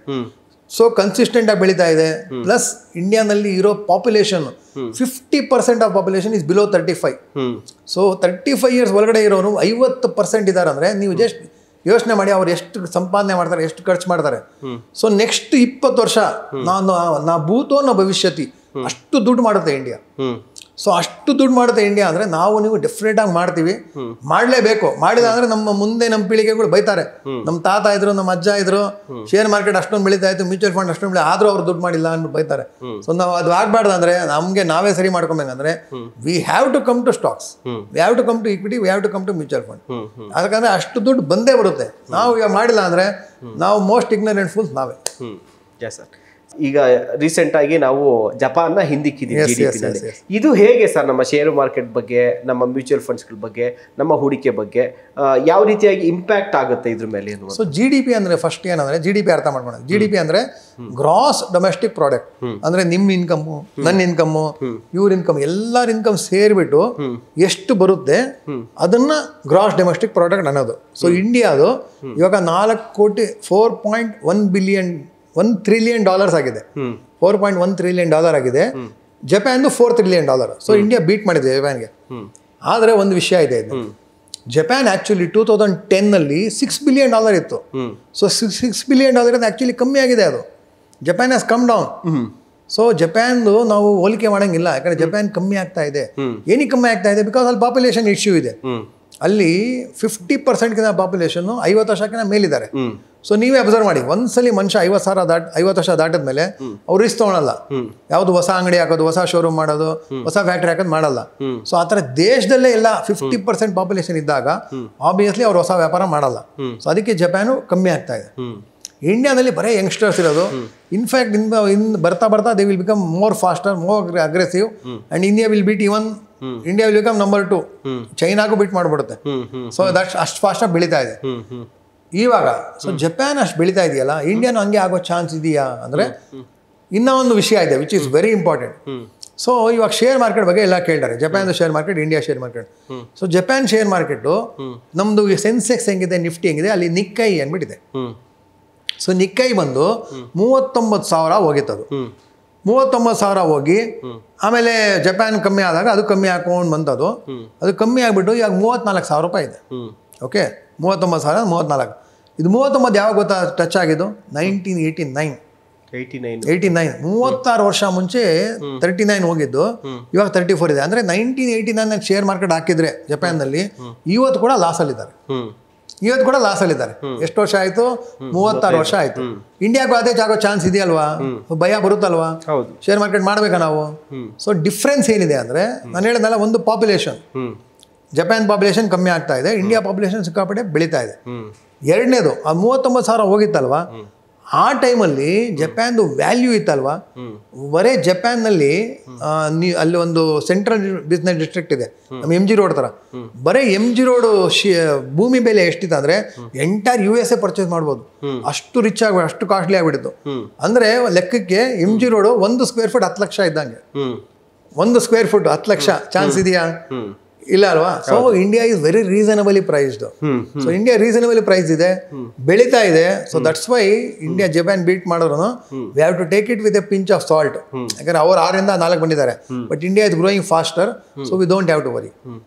ಸೊ ಕನ್ಸಿಸ್ಟೆಂಟ್ ಆಗಿ ಬೆಳೀತಾ ಇದೆ. ಪ್ಲಸ್ ಇಂಡಿಯಾನಲ್ಲಿ ಇರೋ population 50% of population is below 35. So 35 years ಒಳಗಡೆ ಇರೋರು 50% ಇದ್ದಾರೆ ಅಂದ್ರೆ ನೀವು ಜಸ್ಟ್ ಯೋಚನೆ ಮಾಡಿ ಅವ್ರು ಎಷ್ಟು ಸಂಪಾದನೆ ಮಾಡ್ತಾರೆ, ಎಷ್ಟು ಖರ್ಚು ಮಾಡ್ತಾರೆ. ಸೊ ನೆಕ್ಸ್ಟ್ 20 ವರ್ಷ ನಾ ಭೂತೋ ನ ಭವಿಷ್ಯತಿ, ಅಷ್ಟು ದುಡ್ಡು ಮಾಡುತ್ತೆ ಇಂಡಿಯಾ. ಸೊ ಅಷ್ಟು ದುಡ್ಡು ಮಾಡುತ್ತೆ ಇಂಡಿಯಾ ಅಂದ್ರೆ ನಾವು ನೀವು ಡೆಫಿನೆಟ್ ಆಗಿ ಮಾಡ್ತೀವಿ, ಮಾಡಲೇಬೇಕು. ಮಾಡಿದ ಅಂದ್ರೆ ನಮ್ಮ ಮುಂದೆ ನಮ್ಮ ಪೀಳಿಗೆಗಳು ಬೈತಾರೆ, ನಮ್ಮ ತಾತ ಇದ್ರು, ನಮ್ಮ ಅಜ್ಜ ಇದ್ರು, ಶೇರ್ ಮಾರ್ಕೆಟ್ ಅಷ್ಟೊಂದು ಬೆಳೀತಾ ಇತ್ತು, ಮ್ಯೂಚುವಲ್ ಫಂಡ್ ಅಷ್ಟೊಂದು ಆದ್ರೂ ಅವ್ರು ದುಡ್ಡು ಮಾಡಿಲ್ಲ ಅಂದ್ಬಿಟ್ಟು ಬೈತಾರೆ. ಸೊ ನಾವು ಅದು ಆಗ್ಬಾರ್ದು ಅಂದ್ರೆ ನಮ್ಗೆ ನಾವೇ ಸರಿ ಮಾಡ್ಕೊಬೇಕಂದ್ರೆ we have to come to stocks, we have to come to equity, we have to come to mutual fund. ಅದಕ್ಕಂದ್ರೆ ಅಷ್ಟು ದುಡ್ಡು ಬಂದೇ ಬರುತ್ತೆ. ನಾವು ಈಗ ಮಾಡಿಲ್ಲ ಅಂದ್ರೆ ನಾವು ಮೋಸ್ಟ್ ಇಗ್ನರೆಂಟ್ ಫೂಲ್ಸ್ ನಾವೇ. ಸರ್, ಈಗ ರೀಸೆಂಟ್ ಆಗಿ ನಾವು ಜಪಾನ್ನ ಹಿಂದಿಕ್ಕಿದ್ದೀವಿ GDP-ನಲ್ಲಿ. ಇದು ಹೇಗೆ ಸರ್ ನಮ್ಮ ಶೇರ್ ಮಾರ್ಕೆಟ್ ಬಗ್ಗೆ, ನಮ್ಮ ಮ್ಯೂಚುವಲ್ ಫಂಡ್ಸ್ಗಳ ಬಗ್ಗೆ, ನಮ್ಮ ಹೂಡಿಕೆ ಬಗ್ಗೆ ಯಾವ ರೀತಿಯಾಗಿ ಇಂಪ್ಯಾಕ್ಟ್ ಆಗುತ್ತೆ ಇದ್ರ ಮೇಲೆ? ಸೊ GDP ಅಂದ್ರೆ ಫಸ್ಟ್ ಏನಂದ್ರೆ, GDP ಅರ್ಥ ಮಾಡ್ಕೊಳ್ಳೋಣ. GDP ಅಂದ್ರೆ ಗ್ರಾಸ್ ಡೊಮೆಸ್ಟಿಕ್ ಪ್ರಾಡಕ್ಟ್. ಅಂದ್ರೆ ನಿಮ್ಮ ಇನ್ಕಮ್ಮು, ನನ್ನ ಇನ್ಕಮ್ಮು, ಇವ್ರ ಇನ್ಕಮ್, ಎಲ್ಲರ ಇನ್ಕಮ್ ಸೇರಿಬಿಟ್ಟು ಎಷ್ಟು ಬರುತ್ತೆ ಅದನ್ನ ಗ್ರಾಸ್ ಡೊಮೆಸ್ಟಿಕ್ ಪ್ರಾಡಕ್ಟ್ ಅನ್ನೋದು. ಸೊ ಇಂಡಿಯಾದು ಇವಾಗ 4 ಕೋಟಿ 1 ಟ್ರಿಲಿಯನ್ ಡಾಲರ್ಸ್ ಆಗಿದೆ. $4.1 ಟ್ರಿಲಿಯನ್ ಆಗಿದೆ. ಜಪಾನ್ದು $4 ಟ್ರಿಲಿಯನ್. ಸೊ ಇಂಡಿಯಾ ಬೀಟ್ ಮಾಡಿದೆ ಜಪಾನ್ಗೆ. ಆದರೆ ಒಂದು ವಿಷಯ ಇದೆ, ಇದು ಜಪಾನ್ ಆಕ್ಚುಲಿ 2010 $6 ಬಿಲಿಯನ್ ಇತ್ತು. ಸೊ $6 ಬಿಲಿಯನ್ ಆಕ್ಚುಲಿ ಕಮ್ಮಿ ಆಗಿದೆ. ಅದು Japan has come down. So ಜಪಾನ್ದು ನಾವು ಹೋಲಿಕೆ ಮಾಡೋಂಗಿಲ್ಲ, ಯಾಕಂದ್ರೆ ಜಪಾನ್ ಕಮ್ಮಿ ಆಗ್ತಾ ಇದೆ. ಏನಕ್ಕೆ ಕಮ್ಮಿ ಆಗ್ತಾ ಇದೆ? ಬಿಕಾಸ್ ಅಲ್ಲಿ ಪಾಪ್ಯುಲೇಷನ್ ಇಶ್ಯೂ ಇದೆ. ಅಲ್ಲಿ 50% ಪಾಪ್ಯುಲೇಷನ್ 50 ವರ್ಷಕ್ಕಿಂತ ಮೇಲಿದ್ದಾರೆ. ಸೊ ನೀವೇ ಅಬ್ಸರ್ವ್ ಮಾಡಿ, ಒಂದ್ಸಲಿ ಮನುಷ್ಯ 50 ವರ್ಷ ದಾಟಿದ ಮೇಲೆ ಅವ್ರು ರಿಸ್ಕ್ ತೊಗೊಳಲ್ಲ. ಯಾವುದು ಹೊಸ ಅಂಗಡಿ ಹಾಕೋದು, ಹೊಸ ಶೋರೂಮ್ ಮಾಡೋದು, ಹೊಸ ಫ್ಯಾಕ್ಟ್ರಿ ಹಾಕೋದು ಮಾಡಲ್ಲ. ಸೊ ಆ ಥರ ದೇಶದಲ್ಲೇ ಎಲ್ಲ 50% ಪಾಪ್ಯುಲೇಷನ್ ಇದ್ದಾಗ ಆಬ್ವಿಯಸ್ಲಿ ಅವ್ರು ಹೊಸ ವ್ಯಾಪಾರ ಮಾಡಲ್ಲ. ಸೊ ಅದಕ್ಕೆ ಜಪಾನು ಕಮ್ಮಿ ಆಗ್ತಾ ಇದೆ. ಇಂಡಿಯಾದಲ್ಲಿ ಬರೀ ಯಂಗ್ಸ್ಟರ್ಸ್ ಇರೋದು. ಇನ್ಫ್ಯಾಕ್ಟ್ ಬರ್ತಾ ಬರ್ತಾ they will become more faster, more aggressive, and India will beat India will become number 2. ಚೈನಾಗೂ ಬೀಟ್ ಮಾಡಿಬಿಡುತ್ತೆ. ಸೊ ದಟ್ ಅಷ್ಟು ಫಾಸ್ಟಾಗಿ ಬೆಳೀತಾ ಇದೆ ಇವಾಗ. ಸೊ ಜಪಾನ್ ಅಷ್ಟು ಬೆಳೀತಾ ಇದೆಯಲ್ಲ, ಇಂಡಿಯಾನು ಹಂಗೆ ಆಗೋ ಚಾನ್ಸ್ ಇದೆಯಾ ಅಂದರೆ ಇನ್ನೂ ಒಂದು ವಿಷಯ ಇದೆ which is very important. So ಇವಾಗ ಶೇರ್ ಮಾರ್ಕೆಟ್ ಬಗ್ಗೆ ಎಲ್ಲ ಕೇಳ್ತಾರೆ, ಜಪಾನ್ದು share market, India share market. So Japan share market ನಮ್ಮದು ಸೆನ್ಸೆಕ್ಸ್ ಹೆಂಗಿದೆ, ನಿಫ್ಟಿ ಹೆಂಗಿದೆ, ಅಲ್ಲಿ ನಿಕ್ಕೈ ಅಂದ್ಬಿಟ್ಟಿದೆ. ಸೊ ನಿಕ್ಕೈ ಬಂದು 39,000 ಹೋಗಿತ್ತದು. 39,000 ಹೋಗಿ ಆಮೇಲೆ ಜಪಾನ್ ಕಮ್ಮಿ ಆದಾಗ ಅದು ಕಮ್ಮಿ ಹಾಕೊಂಡು ಬಂತದು. ಅದು ಕಮ್ಮಿ ಆಗಿಬಿಟ್ಟು ಇವಾಗ 34,000 ರೂಪಾಯಿ ಇದೆ. ಓಕೆ 39,034. ಇದು 39 ಯಾವಾಗ ಗೊತ್ತಾ ಟಚ್ ಆಗಿದ್ದು? 1989. 89 36 ವರ್ಷ ಮುಂಚೆ 39 ಹೋಗಿದ್ದು, ಇವಾಗ 34 ಇದೆ. ಅಂದರೆ 1989 ಶೇರ್ ಮಾರ್ಕೆಟ್ ಹಾಕಿದ್ರೆ ಜಪಾನ್ನಲ್ಲಿ ಇವತ್ತು ಕೂಡ ಲಾಸಲ್ಲಿದ್ದಾರೆ. ಎಷ್ಟು ವರ್ಷ ಆಯಿತು? 36 ವರ್ಷ ಆಯಿತು. ಇಂಡಿಯಾಗೂ ಅದೇ ಆಗೋ ಚಾನ್ಸ್ ಇದೆಯಲ್ವಾ? ಭಯ ಬರುತ್ತಲ್ವಾ? ಶೇರ್ ಮಾರ್ಕೆಟ್ ಮಾಡಬೇಕಾ ನಾವು? ಸೊ ಡಿಫ್ರೆನ್ಸ್ ಏನಿದೆ ಅಂದರೆ, ನಾನು ಹೇಳಿದ್ನಲ್ಲ, ಒಂದು ಪಾಪ್ಯುಲೇಷನ್, ಜಪಾನ್ ಪಾಪ್ಯುಲೇಷನ್ ಕಮ್ಮಿ ಆಗ್ತಾ ಇದೆ, ಇಂಡಿಯಾ ಪಾಪ್ಯುಲೇಷನ್ ಸಿಕ್ಕಾಪಟ್ಟೆ ಬೆಳೀತಾ ಇದೆ. ಎರಡನೇದು, ಆ 39,000 ಹೋಗಿತ್ತಲ್ವಾ, ಆ ಟೈಮಲ್ಲಿ ಜಪಾನ್ದು ವ್ಯಾಲ್ಯೂ ಇತ್ತಲ್ವಾ, ಬರೇ ಜಪಾನ್ನಲ್ಲಿ ಅಲ್ಲಿ ಒಂದು ಸೆಂಟ್ರಲ್ ಬಿಸ್ನೆಸ್ ಡಿಸ್ಟ್ರಿಕ್ಟ್ ಇದೆ, ನಮ್ಮ MG ರೋಡ್ ಥರ. ಬರೀ MG ರೋಡ್ ಭೂಮಿ ಬೆಲೆ ಎಷ್ಟಿತ್ತು ಅಂದರೆ ಎಂಟೈರ್ USA ಪರ್ಚೇಸ್ ಮಾಡ್ಬೋದು, ಅಷ್ಟು ರಿಚ್ ಆಗಿ, ಅಷ್ಟು ಕಾಸ್ಟ್ಲಿ ಆಗಿಬಿಟ್ಟಿತ್ತು. ಅಂದರೆ ಲೆಕ್ಕಕ್ಕೆ MG road 1 square foot 10 lakh ಇದ್ದಂಗೆ. 1 ಸ್ಕ್ವೇರ್ ಫುಟ್ 10 ಲಕ್ಷ ಚಾನ್ಸ್ ಇದೆಯಾ? ಇಲ್ಲ ಅಲ್ವಾ? So India is very reasonably priced. So India reasonably price ಇದೆ, ಬೆಳೀತಾ ಇದೆ. So that's why India Japan beat ಮಾಡಿದ್ರು we have to take it with a pinch of salt. ಯಾಕಂದ್ರೆ ಅವರು 6ರಿಂದ 4 ಬಂದಿದ್ದಾರೆ, but India is growing faster, so we don't have to worry.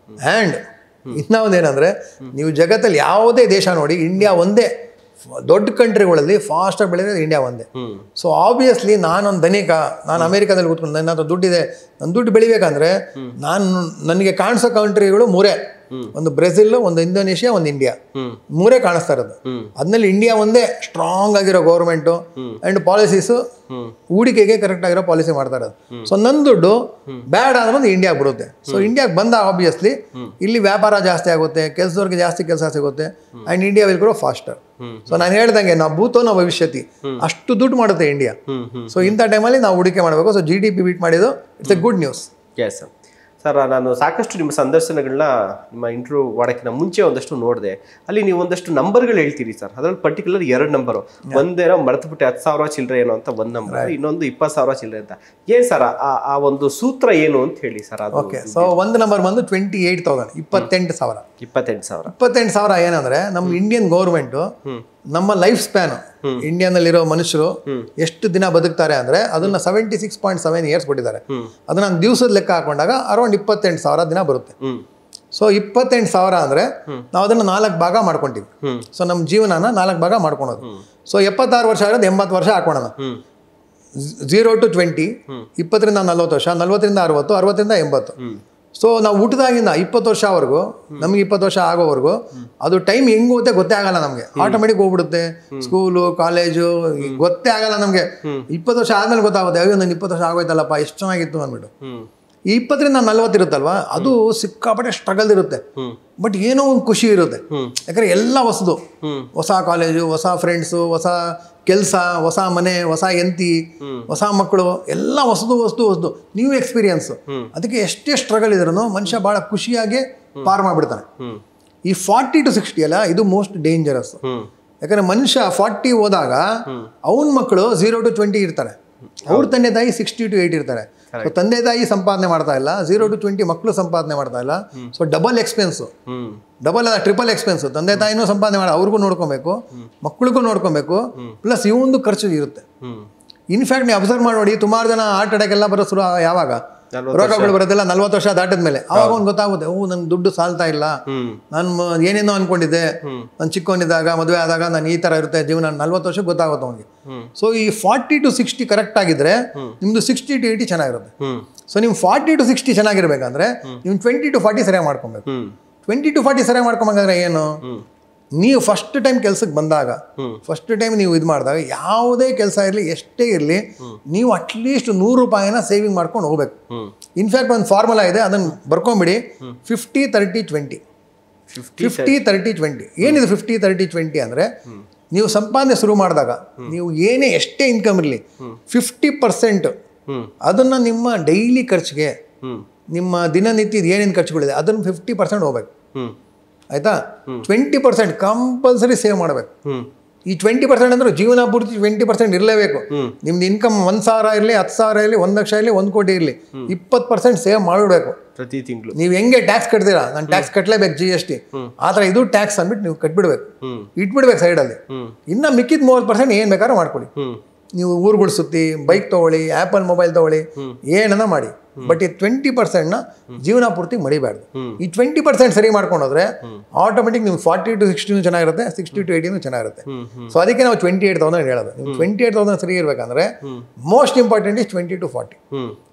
And ಇನ್ನೊಂದೇನೆಂದರೆ, ನೀವು ಜಗತ್ತಲ್ಲಿ ಯಾವುದೇ ದೇಶ ನೋಡಿ, ಇಂಡಿಯಾ ಒಂದೇ ದೊಡ್ಡ ಕಂಟ್ರಿಗಳಲ್ಲಿ ಫಾಸ್ಟಾಗಿ ಬೆಳೆಯೋದು ಇಂಡಿಯಾ ಒಂದೇ. ಸೊ ಆಬ್ವಿಯಸ್ಲಿ ನಾನೊಂದು ಧನಿಕ, ನಾನು ಅಮೇರಿಕಾದಲ್ಲಿ ಕೂತ್ಕೊಂಡು ನನ್ನ ಹತ್ರ ದುಡ್ಡಿದೆ, ನನ್ನ ದುಡ್ಡು ಬೆಳಿಬೇಕಂದ್ರೆ ನನಗೆ ಕಾಣಿಸೋ ಕಂಟ್ರಿಗಳು 3: ಒಂದು ಬ್ರೆಜಿಲ್, ಒಂದು ಇಂಡೋನೇಷಿಯಾ, ಒಂದು ಇಂಡಿಯಾ. 3 ಕಾಣಿಸ್ತಾ ಇರೋದು. ಅದ್ರಲ್ಲಿ ಇಂಡಿಯಾ ಒಂದೇ ಸ್ಟ್ರಾಂಗ್ ಆಗಿರೋ ಗೌರ್ಮೆಂಟು ಆ್ಯಂಡ್ ಪಾಲಿಸೀಸು, ಹೂಡಿಕೆಗೆ ಕರೆಕ್ಟ್ ಆಗಿರೋ ಪಾಲಿಸಿ ಮಾಡ್ತಾ ಇರೋದು. ಸೊ ನನ್ನ ದುಡ್ಡು ಬ್ಯಾಡ್ ಆದ್ರೂ ಇಂಡಿಯಾಗೆ ಬರುತ್ತೆ. ಸೊ ಇಂಡಿಯಾಗೆ ಬಂದಾಗ ಆಬ್ವಿಯಸ್ಲಿ ಇಲ್ಲಿ ವ್ಯಾಪಾರ ಜಾಸ್ತಿ ಆಗುತ್ತೆ, ಕೆಲಸದವ್ರಿಗೆ ಜಾಸ್ತಿ ಕೆಲಸ ಸಿಗುತ್ತೆ, and India will grow faster. So ನಾನು ಹೇಳ್ದಂಗೆ, ನಾವು ಭೂತೋ ನಾವು ಭವಿಷ್ಯತಿ, ಅಷ್ಟು ದುಡ್ಡು ಮಾಡುತ್ತೆ ಇಂಡಿಯಾ. ಸೊ ಇಂಥ ಟೈಮಲ್ಲಿ ನಾವು ಹೂಡಿಕೆ ಮಾಡಬೇಕು. ಸೊ GDP ಬೀಟ್ ಮಾಡಿದ್ದು it's A good news. Yes sir, ನಾನು ಸಾಕಷ್ಟು ನಿಮ್ಮ ಸಂದರ್ಶನಗಳನ್ನ ನಿಮ್ಮ ಇಂಟರ್ವ್ಯೂ ಮಾಡೋಕ್ಕಿಂತ ಮುಂಚೆ ಒಂದಷ್ಟು ನೋಡಿದೆ. ಅಲ್ಲಿ ನೀವು ಒಂದಷ್ಟು ನಂಬರ್ಗಳು ಹೇಳ್ತೀರಿ ಸರ್. ಅದರಲ್ಲಿ ಪರ್ಟಿಕ್ಯುಲರ್ 2 ನಂಬರು, ಒಂದೇನೋ ಮರೆತುಬಿಟ್ಟೆ 10,000 ಚಿಲ್ಲರೆ ಏನೋ ಅಂತ ಒಂದು ನಂಬರ್, ಇನ್ನೊಂದು 20,000 ಚಿಲ್ಲರೆ ಅಂತ. ಏನು ಸರ್ ಆ ಒಂದು ಸೂತ್ರ ಏನು ಅಂತ ಹೇಳಿ ಸರ್ ಅದು? ಓಕೆ, ಸೊ ಒಂದು ನಂಬರ್ ಬಂದು 28,000, 28,000. 28,000 ಏನಂದ್ರೆ, ನಮ್ಮ ಇಂಡಿಯನ್ ಗೌರ್ಮೆಂಟು ನಮ್ಮ ಲೈಫ್ ಸ್ಪ್ಯಾನ್, ಇಂಡಿಯಾನಲ್ಲಿರೋ ಮನುಷ್ಯರು ಎಷ್ಟು ದಿನ ಬದುಕ್ತಾರೆ ಅಂದರೆ ಅದನ್ನ 76.7 ಇಯರ್ಸ್ ಕೊಟ್ಟಿದ್ದಾರೆ. ಅದನ್ನ ನಾನು ದಿವಸದ ಲೆಕ್ಕ ಹಾಕೊಂಡಾಗ ಅರೌಂಡ್ 28,000 ದಿನ ಬರುತ್ತೆ. ಸೊ 28,000 ಅಂದರೆ ನಾವು ಅದನ್ನು 4 ಭಾಗ ಮಾಡ್ಕೊಂತೀವಿ. ಸೊ ನಮ್ಮ ಜೀವನನ 4 ಭಾಗ ಮಾಡ್ಕೊಳೋದು. ಸೊ 76 ವರ್ಷ ಆಗಿರೋದು 80 ವರ್ಷ ಹಾಕೋಣ. 0 to 20, 20ರಿಂದ 40 ವರ್ಷ, 40ರಿಂದ 60, 60ರಿಂದ 80. ಸೊ ನಾವು ಹುಟ್ಟಿದಾಗಿಂದ 20 ವರ್ಷವರೆಗೂ, ನಮಗೆ 20 ವರ್ಷ ಆಗೋವರೆಗೂ ಅದು ಟೈಮ್ ಹೆಂಗೆ ಹೋಗುತ್ತೆ ಗೊತ್ತೇ ಆಗಲ್ಲ ನಮಗೆ. ಆಟೋಮೆಟಿಕ್ ಹೋಗ್ಬಿಡುತ್ತೆ. ಸ್ಕೂಲು, ಕಾಲೇಜು ಗೊತ್ತೇ ಆಗಲ್ಲ ನಮಗೆ. 20 ವರ್ಷ ಆದ್ಮೇಲೆ ಗೊತ್ತಾಗುತ್ತೆ, ಅಯ್ಯೋ ನಾನು 20 ವರ್ಷ ಆಗೋಯ್ತಲ್ಲಪ್ಪ, ಎಷ್ಟು ಚೆನ್ನಾಗಿತ್ತು ಅಂದ್ಬಿಟ್ಟು. ಈ 20ರಿಂದ 40 ಇರುತ್ತಲ್ವಾ, ಅದು ಸಿಕ್ಕಾಪಟ್ಟೆ ಸ್ಟ್ರಗಲ್ ಇರುತ್ತೆ, ಬಟ್ ಏನೋ ಒಂದು ಖುಷಿ ಇರುತ್ತೆ. ಯಾಕಂದ್ರೆ ಎಲ್ಲ ಹೊಸದು, ಹೊಸ ಕಾಲೇಜು, ಹೊಸ ಫ್ರೆಂಡ್ಸು, ಹೊಸ ಕೆಲಸ, ಹೊಸ ಮನೆ, ಹೊಸ ಹೆಂಡತಿ, ಹೊಸ ಮಕ್ಕಳು, ಎಲ್ಲ ಹೊಸದು ನ್ಯೂ ಎಕ್ಸ್ಪೀರಿಯನ್ಸು. ಅದಕ್ಕೆ ಎಷ್ಟೇ ಸ್ಟ್ರಗಲ್ ಇದ್ರೂ ಮನುಷ್ಯ ಭಾಳ ಖುಷಿಯಾಗಿ ಪಾರ್ ಮಾಡಿಬಿಡ್ತಾನೆ. ಈ 40 to 60 ಅಲ್ಲ, ಇದು ಮೋಸ್ಟ್ ಡೇಂಜರಸ್. ಯಾಕಂದ್ರೆ ಮನುಷ್ಯ 40 ಹೋದಾಗ ಅವನ ಮಕ್ಕಳು 0 to 20 ಇರ್ತಾರೆ, ಅವ್ರ ತಂದೆ ತಾಯಿ 60 to 80 ಇರ್ತಾರೆ. ಸೊ ತಂದೆ ತಾಯಿ ಸಂಪಾದನೆ ಮಾಡ್ತಾ ಇಲ್ಲ, 0 to 20 ಮಕ್ಕಳು ಸಂಪಾದನೆ ಮಾಡ್ತಾ ಇಲ್ಲ. ಸೊ ಡಬಲ್ ಎಕ್ಸ್ಪೆನ್ಸು, ಡಬಲ್ ಅಲ್ಲ ಟ್ರಿಪಲ್ ಎಕ್ಸ್ಪೆನ್ಸು. ತಂದೆ ತಾಯಿನೂ ಸಂಪಾದನೆ ಮಾಡಿ ಅವ್ರಿಗೂ ನೋಡ್ಕೊಬೇಕು, ಮಕ್ಕಳಿಗೂ ನೋಡ್ಕೊಬೇಕು, ಪ್ಲಸ್ ಇವೊಂದು ಖರ್ಚು ಇರುತ್ತೆ. ಇನ್ಫ್ಯಾಕ್ಟ್ ನೀವು ಅಬ್ಸರ್ವ್ ಮಾಡಿ, ಸುಮಾರು ಜನ ಹಾರ್ಟ್ ಅಟ್ಯಾಕ್ ಎಲ್ಲ ಬರೋ ಶುರು ಯಾವಾಗ, ರೋಗಗಳು ಬರೋದಿಲ್ಲ 40 ವರ್ಷ ದಾಟದ ಮೇಲೆ. ಅವಾಗ ಒಂದು ಗೊತ್ತಾಗುತ್ತೆ, ನನ್ ದುಡ್ಡು ಸಾಲ್ತಾ ಇಲ್ಲ, ನಾನು ಏನೇನೋ ಅನ್ಕೊಂಡಿದ್ದೆ, ನಾನು ಚಿಕ್ಕವನಿದ್ದಾಗ ಮದುವೆ ಆದಾಗ ನಾನು ಈ ತರ ಇರುತ್ತೆ ಜೀವನ, 40 ವರ್ಷಕ್ಕೆ ಗೊತ್ತಾಗುತ್ತೆ ಅವನಿಗೆ. ಸೊ ಈ 40 to 60 ಕರೆಕ್ಟ್ ಆಗಿದ್ರೆ ನಿಮ್ದು 60 to 80 ಚೆನ್ನಾಗಿರುತ್ತೆ. ಸೊ ನಿಮ್ 40 to 60 ಚೆನ್ನಾಗಿರ್ಬೇಕಂದ್ರೆ ನೀವು 20 to 40 ಸರಿಯಾಗಿ ಮಾಡ್ಕೊಬೇಕು. 20 to 40 ಸರಿಯಾಗಿ ಮಾಡ್ಕೊಬೇಕಂದ್ರೆ ಏನು, ನೀವು ಫಸ್ಟ್ ಟೈಮ್ ಕೆಲ್ಸಕ್ಕೆ ಬಂದಾಗ, ಫಸ್ಟ್ ಟೈಮ್ ನೀವು ಇದು ಮಾಡಿದಾಗ, ಯಾವುದೇ ಕೆಲಸ ಇರಲಿ ಎಷ್ಟೇ ಇರಲಿ, ನೀವು ಅಟ್ಲೀಸ್ಟ್ 100 ರೂಪಾಯಿನ ಸೇವಿಂಗ್ ಮಾಡ್ಕೊಂಡು ಹೋಗ್ಬೇಕು. ಇನ್ಫ್ಯಾಕ್ಟ್ ಒಂದು ಫಾರ್ಮುಲಾ ಇದೆ, ಅದನ್ನು ಬರ್ಕೊಂಬಿಡಿ, 50, 30, 20. 50, 30, 20 ಏನಿದೆ 50, 30, 20 ಅಂದರೆ, ನೀವು ಸಂಪಾದನೆ ಶುರು ಮಾಡಿದಾಗ ನೀವು ಏನೇ ಎಷ್ಟೇ ಇನ್ಕಮ್ ಇರಲಿ 50% ಅದನ್ನು ನಿಮ್ಮ ಡೈಲಿ ಖರ್ಚಿಗೆ, ನಿಮ್ಮ ದಿನನಿತ್ಯದ ಏನೇನು ಖರ್ಚುಗಳಿದೆ ಅದನ್ನು 50% ಹೋಗ್ಬೇಕು. ಆಯ್ತಾ? 20% ಕಂಪಲ್ಸರಿ ಸೇವ್ ಮಾಡಬೇಕು. ಈ 20% ಅಂದ್ರೆ ಜೀವನ ಪೂರ್ತಿ 20% ಇರಲೇಬೇಕು. ನಿಮ್ದು ಇನ್ಕಮ್ 1,000 ಇರಲಿ, 10,000 ಇರಲಿ, 1 ಲಕ್ಷ ಇರಲಿ, 1 ಕೋಟಿ ಇರಲಿ, 20% ಸೇವ್ ಮಾಡಬೇಕು ಪ್ರತಿ ತಿಂಗಳು. ನೀವು ಹೆಂಗೆ ಟ್ಯಾಕ್ಸ್ ಕಟ್ತೀರಾ, ನಾನು ಟ್ಯಾಕ್ಸ್ ಕಟ್ಟಲೇಬೇಕು GST, ಆ ಥರ ಇದು ಟ್ಯಾಕ್ಸ್ ಅಂದ್ಬಿಟ್ಟು ನೀವು ಕಟ್ಬಿಡ್ಬೇಕು, ಇಟ್ಬಿಡ್ಬೇಕು ಸೈಡಲ್ಲಿ. ಇನ್ನು ಮಿಕ್ಕಿದ 30% ಏನು ಬೇಕಾದ್ರೂ ಮಾಡ್ಕೊಳ್ಳಿ. ನೀವು ಊರುಗಳು ಸುತ್ತಿ ಬೈಕ್ ತೊಗೊಳ್ಳಿ, ಆ್ಯಪಲ್ ಮೊಬೈಲ್ ತೊಗೊಳ್ಳಿ, ಏನನ್ನ ಮಾಡಿ. ಬಟ್ ಈ 20%ನ ಜೀವನ ಪೂರ್ತಿ ಮಡಿಬಾರ್ದು. ಈ 20% ಸರಿ ಮಾಡ್ಕೊಂಡೋದ್ರೆ ಆಟೋಮೆಟಿಕ್ ನಿಮ್ಗೆ 40 to 60 ಚೆನ್ನಾಗಿರುತ್ತೆ, 60 to 80 ಚೆನ್ನಾಗಿರುತ್ತೆ. ಸೊ ಅದಕ್ಕೆ ನಾವು 28,000 ಹೇಳೋದು. ನೀವು 28,000 ಸರಿ ಇರಬೇಕಂದ್ರೆ most important is 20 to 40.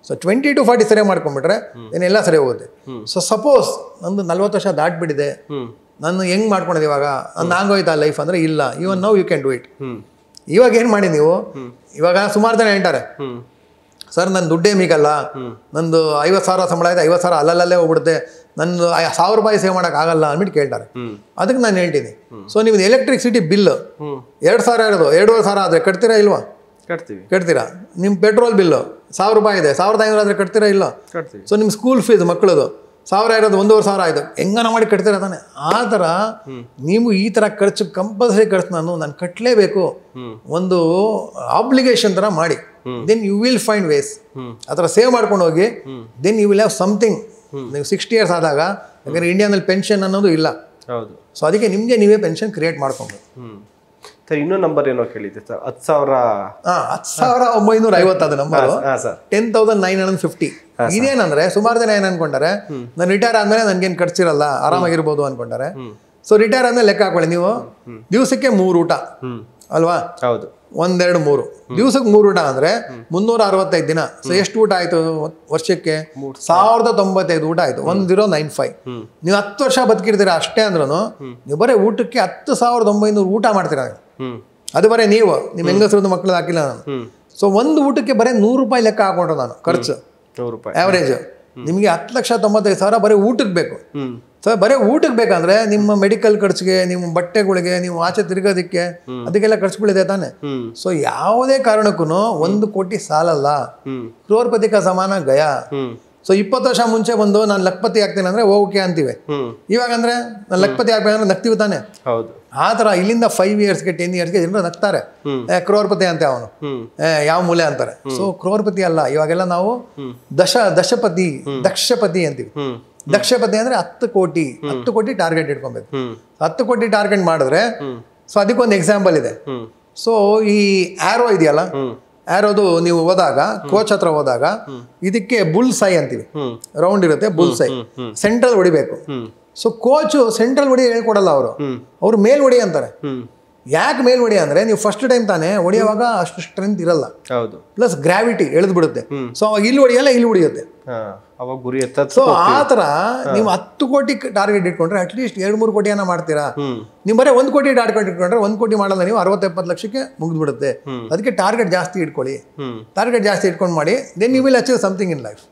So 20 to 40 ಸರಿ ಮಾಡ್ಕೊಂಡ್ಬಿಟ್ರೆ ಏನೆಲ್ಲ ಸರಿ ಹೋಗುತ್ತೆ. ಸೊ ಸಪೋಸ್ ನಂದು 40 ವರ್ಷ ದಾಟ್ಬಿಟ್ಟಿದೆ, ನಾನು ಹೆಂಗೆ ಮಾಡ್ಕೊಂಡಿದ್ದೆ ಇವಾಗ, ನಾನು ಆಗೋಯ್ತಾ ಲೈಫ್ ಅಂದರೆ ಇಲ್ಲ, even now you can do it. ಇವಾಗ ಏನು ಮಾಡಿ ನೀವು, ಇವಾಗ ಸುಮಾರು ಜನ ಹೇಳ್ತಾರೆ ಸರ್ ನನ್ನ ದುಡ್ಡೇ ಮೀಗಲ್ಲ, ನಂದು 50,000 ಸಂಬಳ ಇದೆ, 50,000 ಅಲ್ಲಲ್ಲೇ ಹೋಗ್ಬಿಡುತ್ತೆ, ನಂದು 1,000 ರೂಪಾಯಿ ಸೇವ್ ಮಾಡೋಕ್ಕಾಗಲ್ಲ ಅಂದ್ಬಿಟ್ಟು ಕೇಳ್ತಾರೆ. ಅದಕ್ಕೆ ನಾನು ಹೇಳ್ತೀನಿ, ಸೊ ನೀವು ಎಲೆಕ್ಟ್ರಿಸಿಟಿ ಬಿಲ್ 2,000 ಇರೋದು 2,500 ಆದರೆ ಕಟ್ತೀರಾ ಇಲ್ವಾ? ಕಟ್ತೀರಾ. ನಿಮ್ಮ ಪೆಟ್ರೋಲ್ ಬಿಲ್ಲು 1,000 ರೂಪಾಯಿ ಇದೆ, 1,500 ಆದರೆ ಕಟ್ತೀರಾ ಇಲ್ಲ? ಸೊ ನಿಮ್ಮ ಸ್ಕೂಲ್ ಫೀಸ್ ಮಕ್ಕಳದು 1,000 ಇರೋದು 1,500 ಆಯಿತು, ಹೆಂಗನ ಮಾಡಿ ಕಟ್ತೀರಾ ತಾನೆ. ಆ ಥರ ನೀವು ಈ ಥರ ಖರ್ಚು ಕಂಪಲ್ಸರಿ ಖರ್ಚು ನಾನು ಕಟ್ಟಲೇಬೇಕು, ಒಂದು ಆಬ್ಲಿಗೇಷನ್ ಥರ ಮಾಡಿ. Then you will find ways. ಆ ಥರ ಸೇವ್ ಮಾಡ್ಕೊಂಡು ಹೋಗಿ, then you will have something. ನೀವು 60 years ಆದಾಗ, ಯಾಕಂದರೆ ಇಂಡಿಯಾದಲ್ಲಿ ಪೆನ್ಷನ್ ಅನ್ನೋದು ಇಲ್ಲ. ಹೌದು. ಸೊ ಅದಕ್ಕೆ ನಿಮಗೆ ನೀವೇ ಪೆನ್ಷನ್ ಕ್ರಿಯೇಟ್ ಮಾಡ್ಕೊಬೋದು. ಸರ್ ಇನ್ನೂ ನಂಬರ್ ಏನೋ ಕೇಳಿದ್ದೆ ಸರ್, 10,000. 10,950 ಅದು ನಂಬರು. 10,950. ಇದೇನಂದ್ರೆ ಸುಮಾರು ಜನ ಏನು ಅನ್ಕೊಂಡಾರೆ, ನಾನು ರಿಟೈರ್ ಆದ್ಮೇಲೆ ನನ್ಗೇನು ಖರ್ಚಿರಲ್ಲ, ಆರಾಮಾಗಿರ್ಬೋದು ಅನ್ಕೊಂಡಾರೆ. ಸೊ ರಿಟೈರ್ ಆದ್ಮೇಲೆ ಲೆಕ್ಕ ಹಾಕೊಳ್ಳಿ ನೀವು, ದಿವಸಕ್ಕೆ 3 ಊಟ ಅಲ್ವಾ? ಹೌದು. 1, 2, 3 ದಿವಸಕ್ಕೆ 3 ಊಟ ಅಂದರೆ 365 ದಿನ. ಸೊ ಎಷ್ಟು ಊಟ ಆಯಿತು ವರ್ಷಕ್ಕೆ? 1,095 ಊಟ ಆಯಿತು. 1095. ನೀವು 10 ವರ್ಷ ಬದುಕಿರ್ತೀರ ಅಷ್ಟೇ ಅಂದ್ರೂ ನೀವು ಬರೀ ಊಟಕ್ಕೆ 10,900 ಊಟ ಮಾಡ್ತೀರ. ಅದು ಬರೀ ನೀವು, ನಿಮ್ಮ ಹೆಂಗಸರದ್ದು ಮಕ್ಕಳು ಹಾಕಿಲ್ಲ ನಾನು. ಸೊ ಒಂದು ಊಟಕ್ಕೆ ಬರೀ 100 ರೂಪಾಯಿ ಲೆಕ್ಕ ಹಾಕೊಂಡ್ರು ನಾನು ಖರ್ಚು, 100 ರೂಪಾಯಿ ಆವ್ರೇಜ್. ನಿಮಗೆ 10,95,000 ಬರೀ ಊಟಕ್ಕೆ ಬೇಕು. ಸೊ ಬರೀ ಊಟಕ್ಕೆ ಬೇಕಂದ್ರೆ ನಿಮ್ಮ ಮೆಡಿಕಲ್ ಖರ್ಚಿಗೆ, ನಿಮ್ಮ ಬಟ್ಟೆಗಳಿಗೆ, ನೀವು ಆಚೆ ತಿರುಗೋದಕ್ಕೆ, ಅದಕ್ಕೆಲ್ಲ ಖರ್ಚುಗಳಿದೆ ತಾನೆ. ಸೊ ಯಾವುದೇ ಕಾರಣಕ್ಕೂ 1 ಕೋಟಿ ಸಾಲಲ್ಲ. ಕ್ರೋರ್ಪತಿ ಕ ಸಮಾನ ಗಯಾ. ಸೊ 20 ವರ್ಷ ಮುಂಚೆ ಬಂದು ನಾನು ಲಖಪತಿ ಆಗ್ತೇನೆ ಅಂದ್ರೆ ಓಕೆ ಅಂತೀವಿ. ಇವಾಗಂದ್ರೆ ನಾನು ಲಖಪತಿ ಆಗ್ಬೇಕಂದ್ರೆ ನಗ್ತೀವಿ ತಾನೆ. ಹೌದು. ಆ ಥರ ಇಲ್ಲಿಂದ 5 yearsಗೆ 10 yearsಗೆ ಜನರು ನಗ್ತಾರೆ, ಕ್ರೋರ್ಪತಿ ಅಂತೆ ಅವನು, ಯಾವ ಮೂಲೆ ಅಂತಾರೆ. ಸೊ ಕ್ರೋರ್ಪತಿ ಅಲ್ಲ, ಇವಾಗೆಲ್ಲ ನಾವು ದಕ್ಷಪತಿ ಅಂತೀವಿ. ದಕ್ಷಪತಿ ಅಂದ್ರೆ 10 ಕೋಟಿ ಟಾರ್ಗೆಟ್ ಇಟ್ಕೊಬೇಕು. 10 ಕೋಟಿ ಟಾರ್ಗೆಟ್ ಮಾಡಿದ್ರೆ, ಸೊ ಅದಕ್ಕೊಂದು ಎಕ್ಸಾಂಪಲ್ ಇದೆ. ಸೊ ಈ ಆರೋ ಇದೆಯಲ್ಲ, ಆರೋದು ನೀವು ಹೋದಾಗ, ಕೋಚ್ ಹತ್ರ ಹೋದಾಗ, ಇದಕ್ಕೆ ಬುಲ್ ಸೈ ಅಂತೀವಿ, ರೌಂಡ್ ಇರುತ್ತೆ ಬುಲ್ ಸೈ, ಸೆಂಟ್ರಲ್ ಹೊಡಿಬೇಕು. ಸೊ ಕೋಚು ಸೆಂಟ್ರಲ್ ಹೊಡಿ ಹೇಳ್ಕೊಡಲ್ಲ, ಅವರು ಮೇಲ್ ಹೊಡಿ ಅಂತಾರೆ. ಯಾಕೆ ಮೇಲ್ ಹೊಡಿ ಅಂದ್ರೆ, ನೀವು ಫಸ್ಟ್ ಟೈಮ್ ತಾನೇ ಹೊಡಿಯುವಾಗ ಅಷ್ಟು ಸ್ಟ್ರೆಂತ್ ಇರಲ್ಲ, ಪ್ಲಸ್ ಗ್ರಾವಿಟಿ ಎಳೆದು ಬಿಡುತ್ತೆ. ಸೊ ಅವಾಗ ಇಲ್ಲಿ ಹೊಡಿಯಲ್ಲ, ಇಲ್ಲಿ ಹೊಡಿಯುತ್ತೆ. ಸೊ ಆ ಥರ ನೀವು 10 ಕೋಟಿ ಟಾರ್ಗೆಟ್ ಇಟ್ಕೊಂಡ್ರೆ ಅಟ್ಲೀಸ್ಟ್ 2-3 ಕೋಟಿಯನ್ನ ಮಾಡ್ತೀರಾ. ನೀವು ಬರೀ 1 ಕೋಟಿ ಟಾರ್ಗೆಟ್ ಇಟ್ಕೊಂಡ್ರೆ 1 ಕೋಟಿ ಮಾಡಲ್ಲ, ನೀವು 60-70 ಲಕ್ಷಕ್ಕೆ ಮುಗಿದ್ಬಿಡುತ್ತೆ. ಅದಕ್ಕೆ ಟಾರ್ಗೆಟ್ ಜಾಸ್ತಿ ಇಟ್ಕೊಳ್ಳಿ, ಟಾರ್ಗೆಟ್ ಜಾಸ್ತಿ ಇಟ್ಕೊಂಡು ಮಾಡಿ, then you will achieve something in life.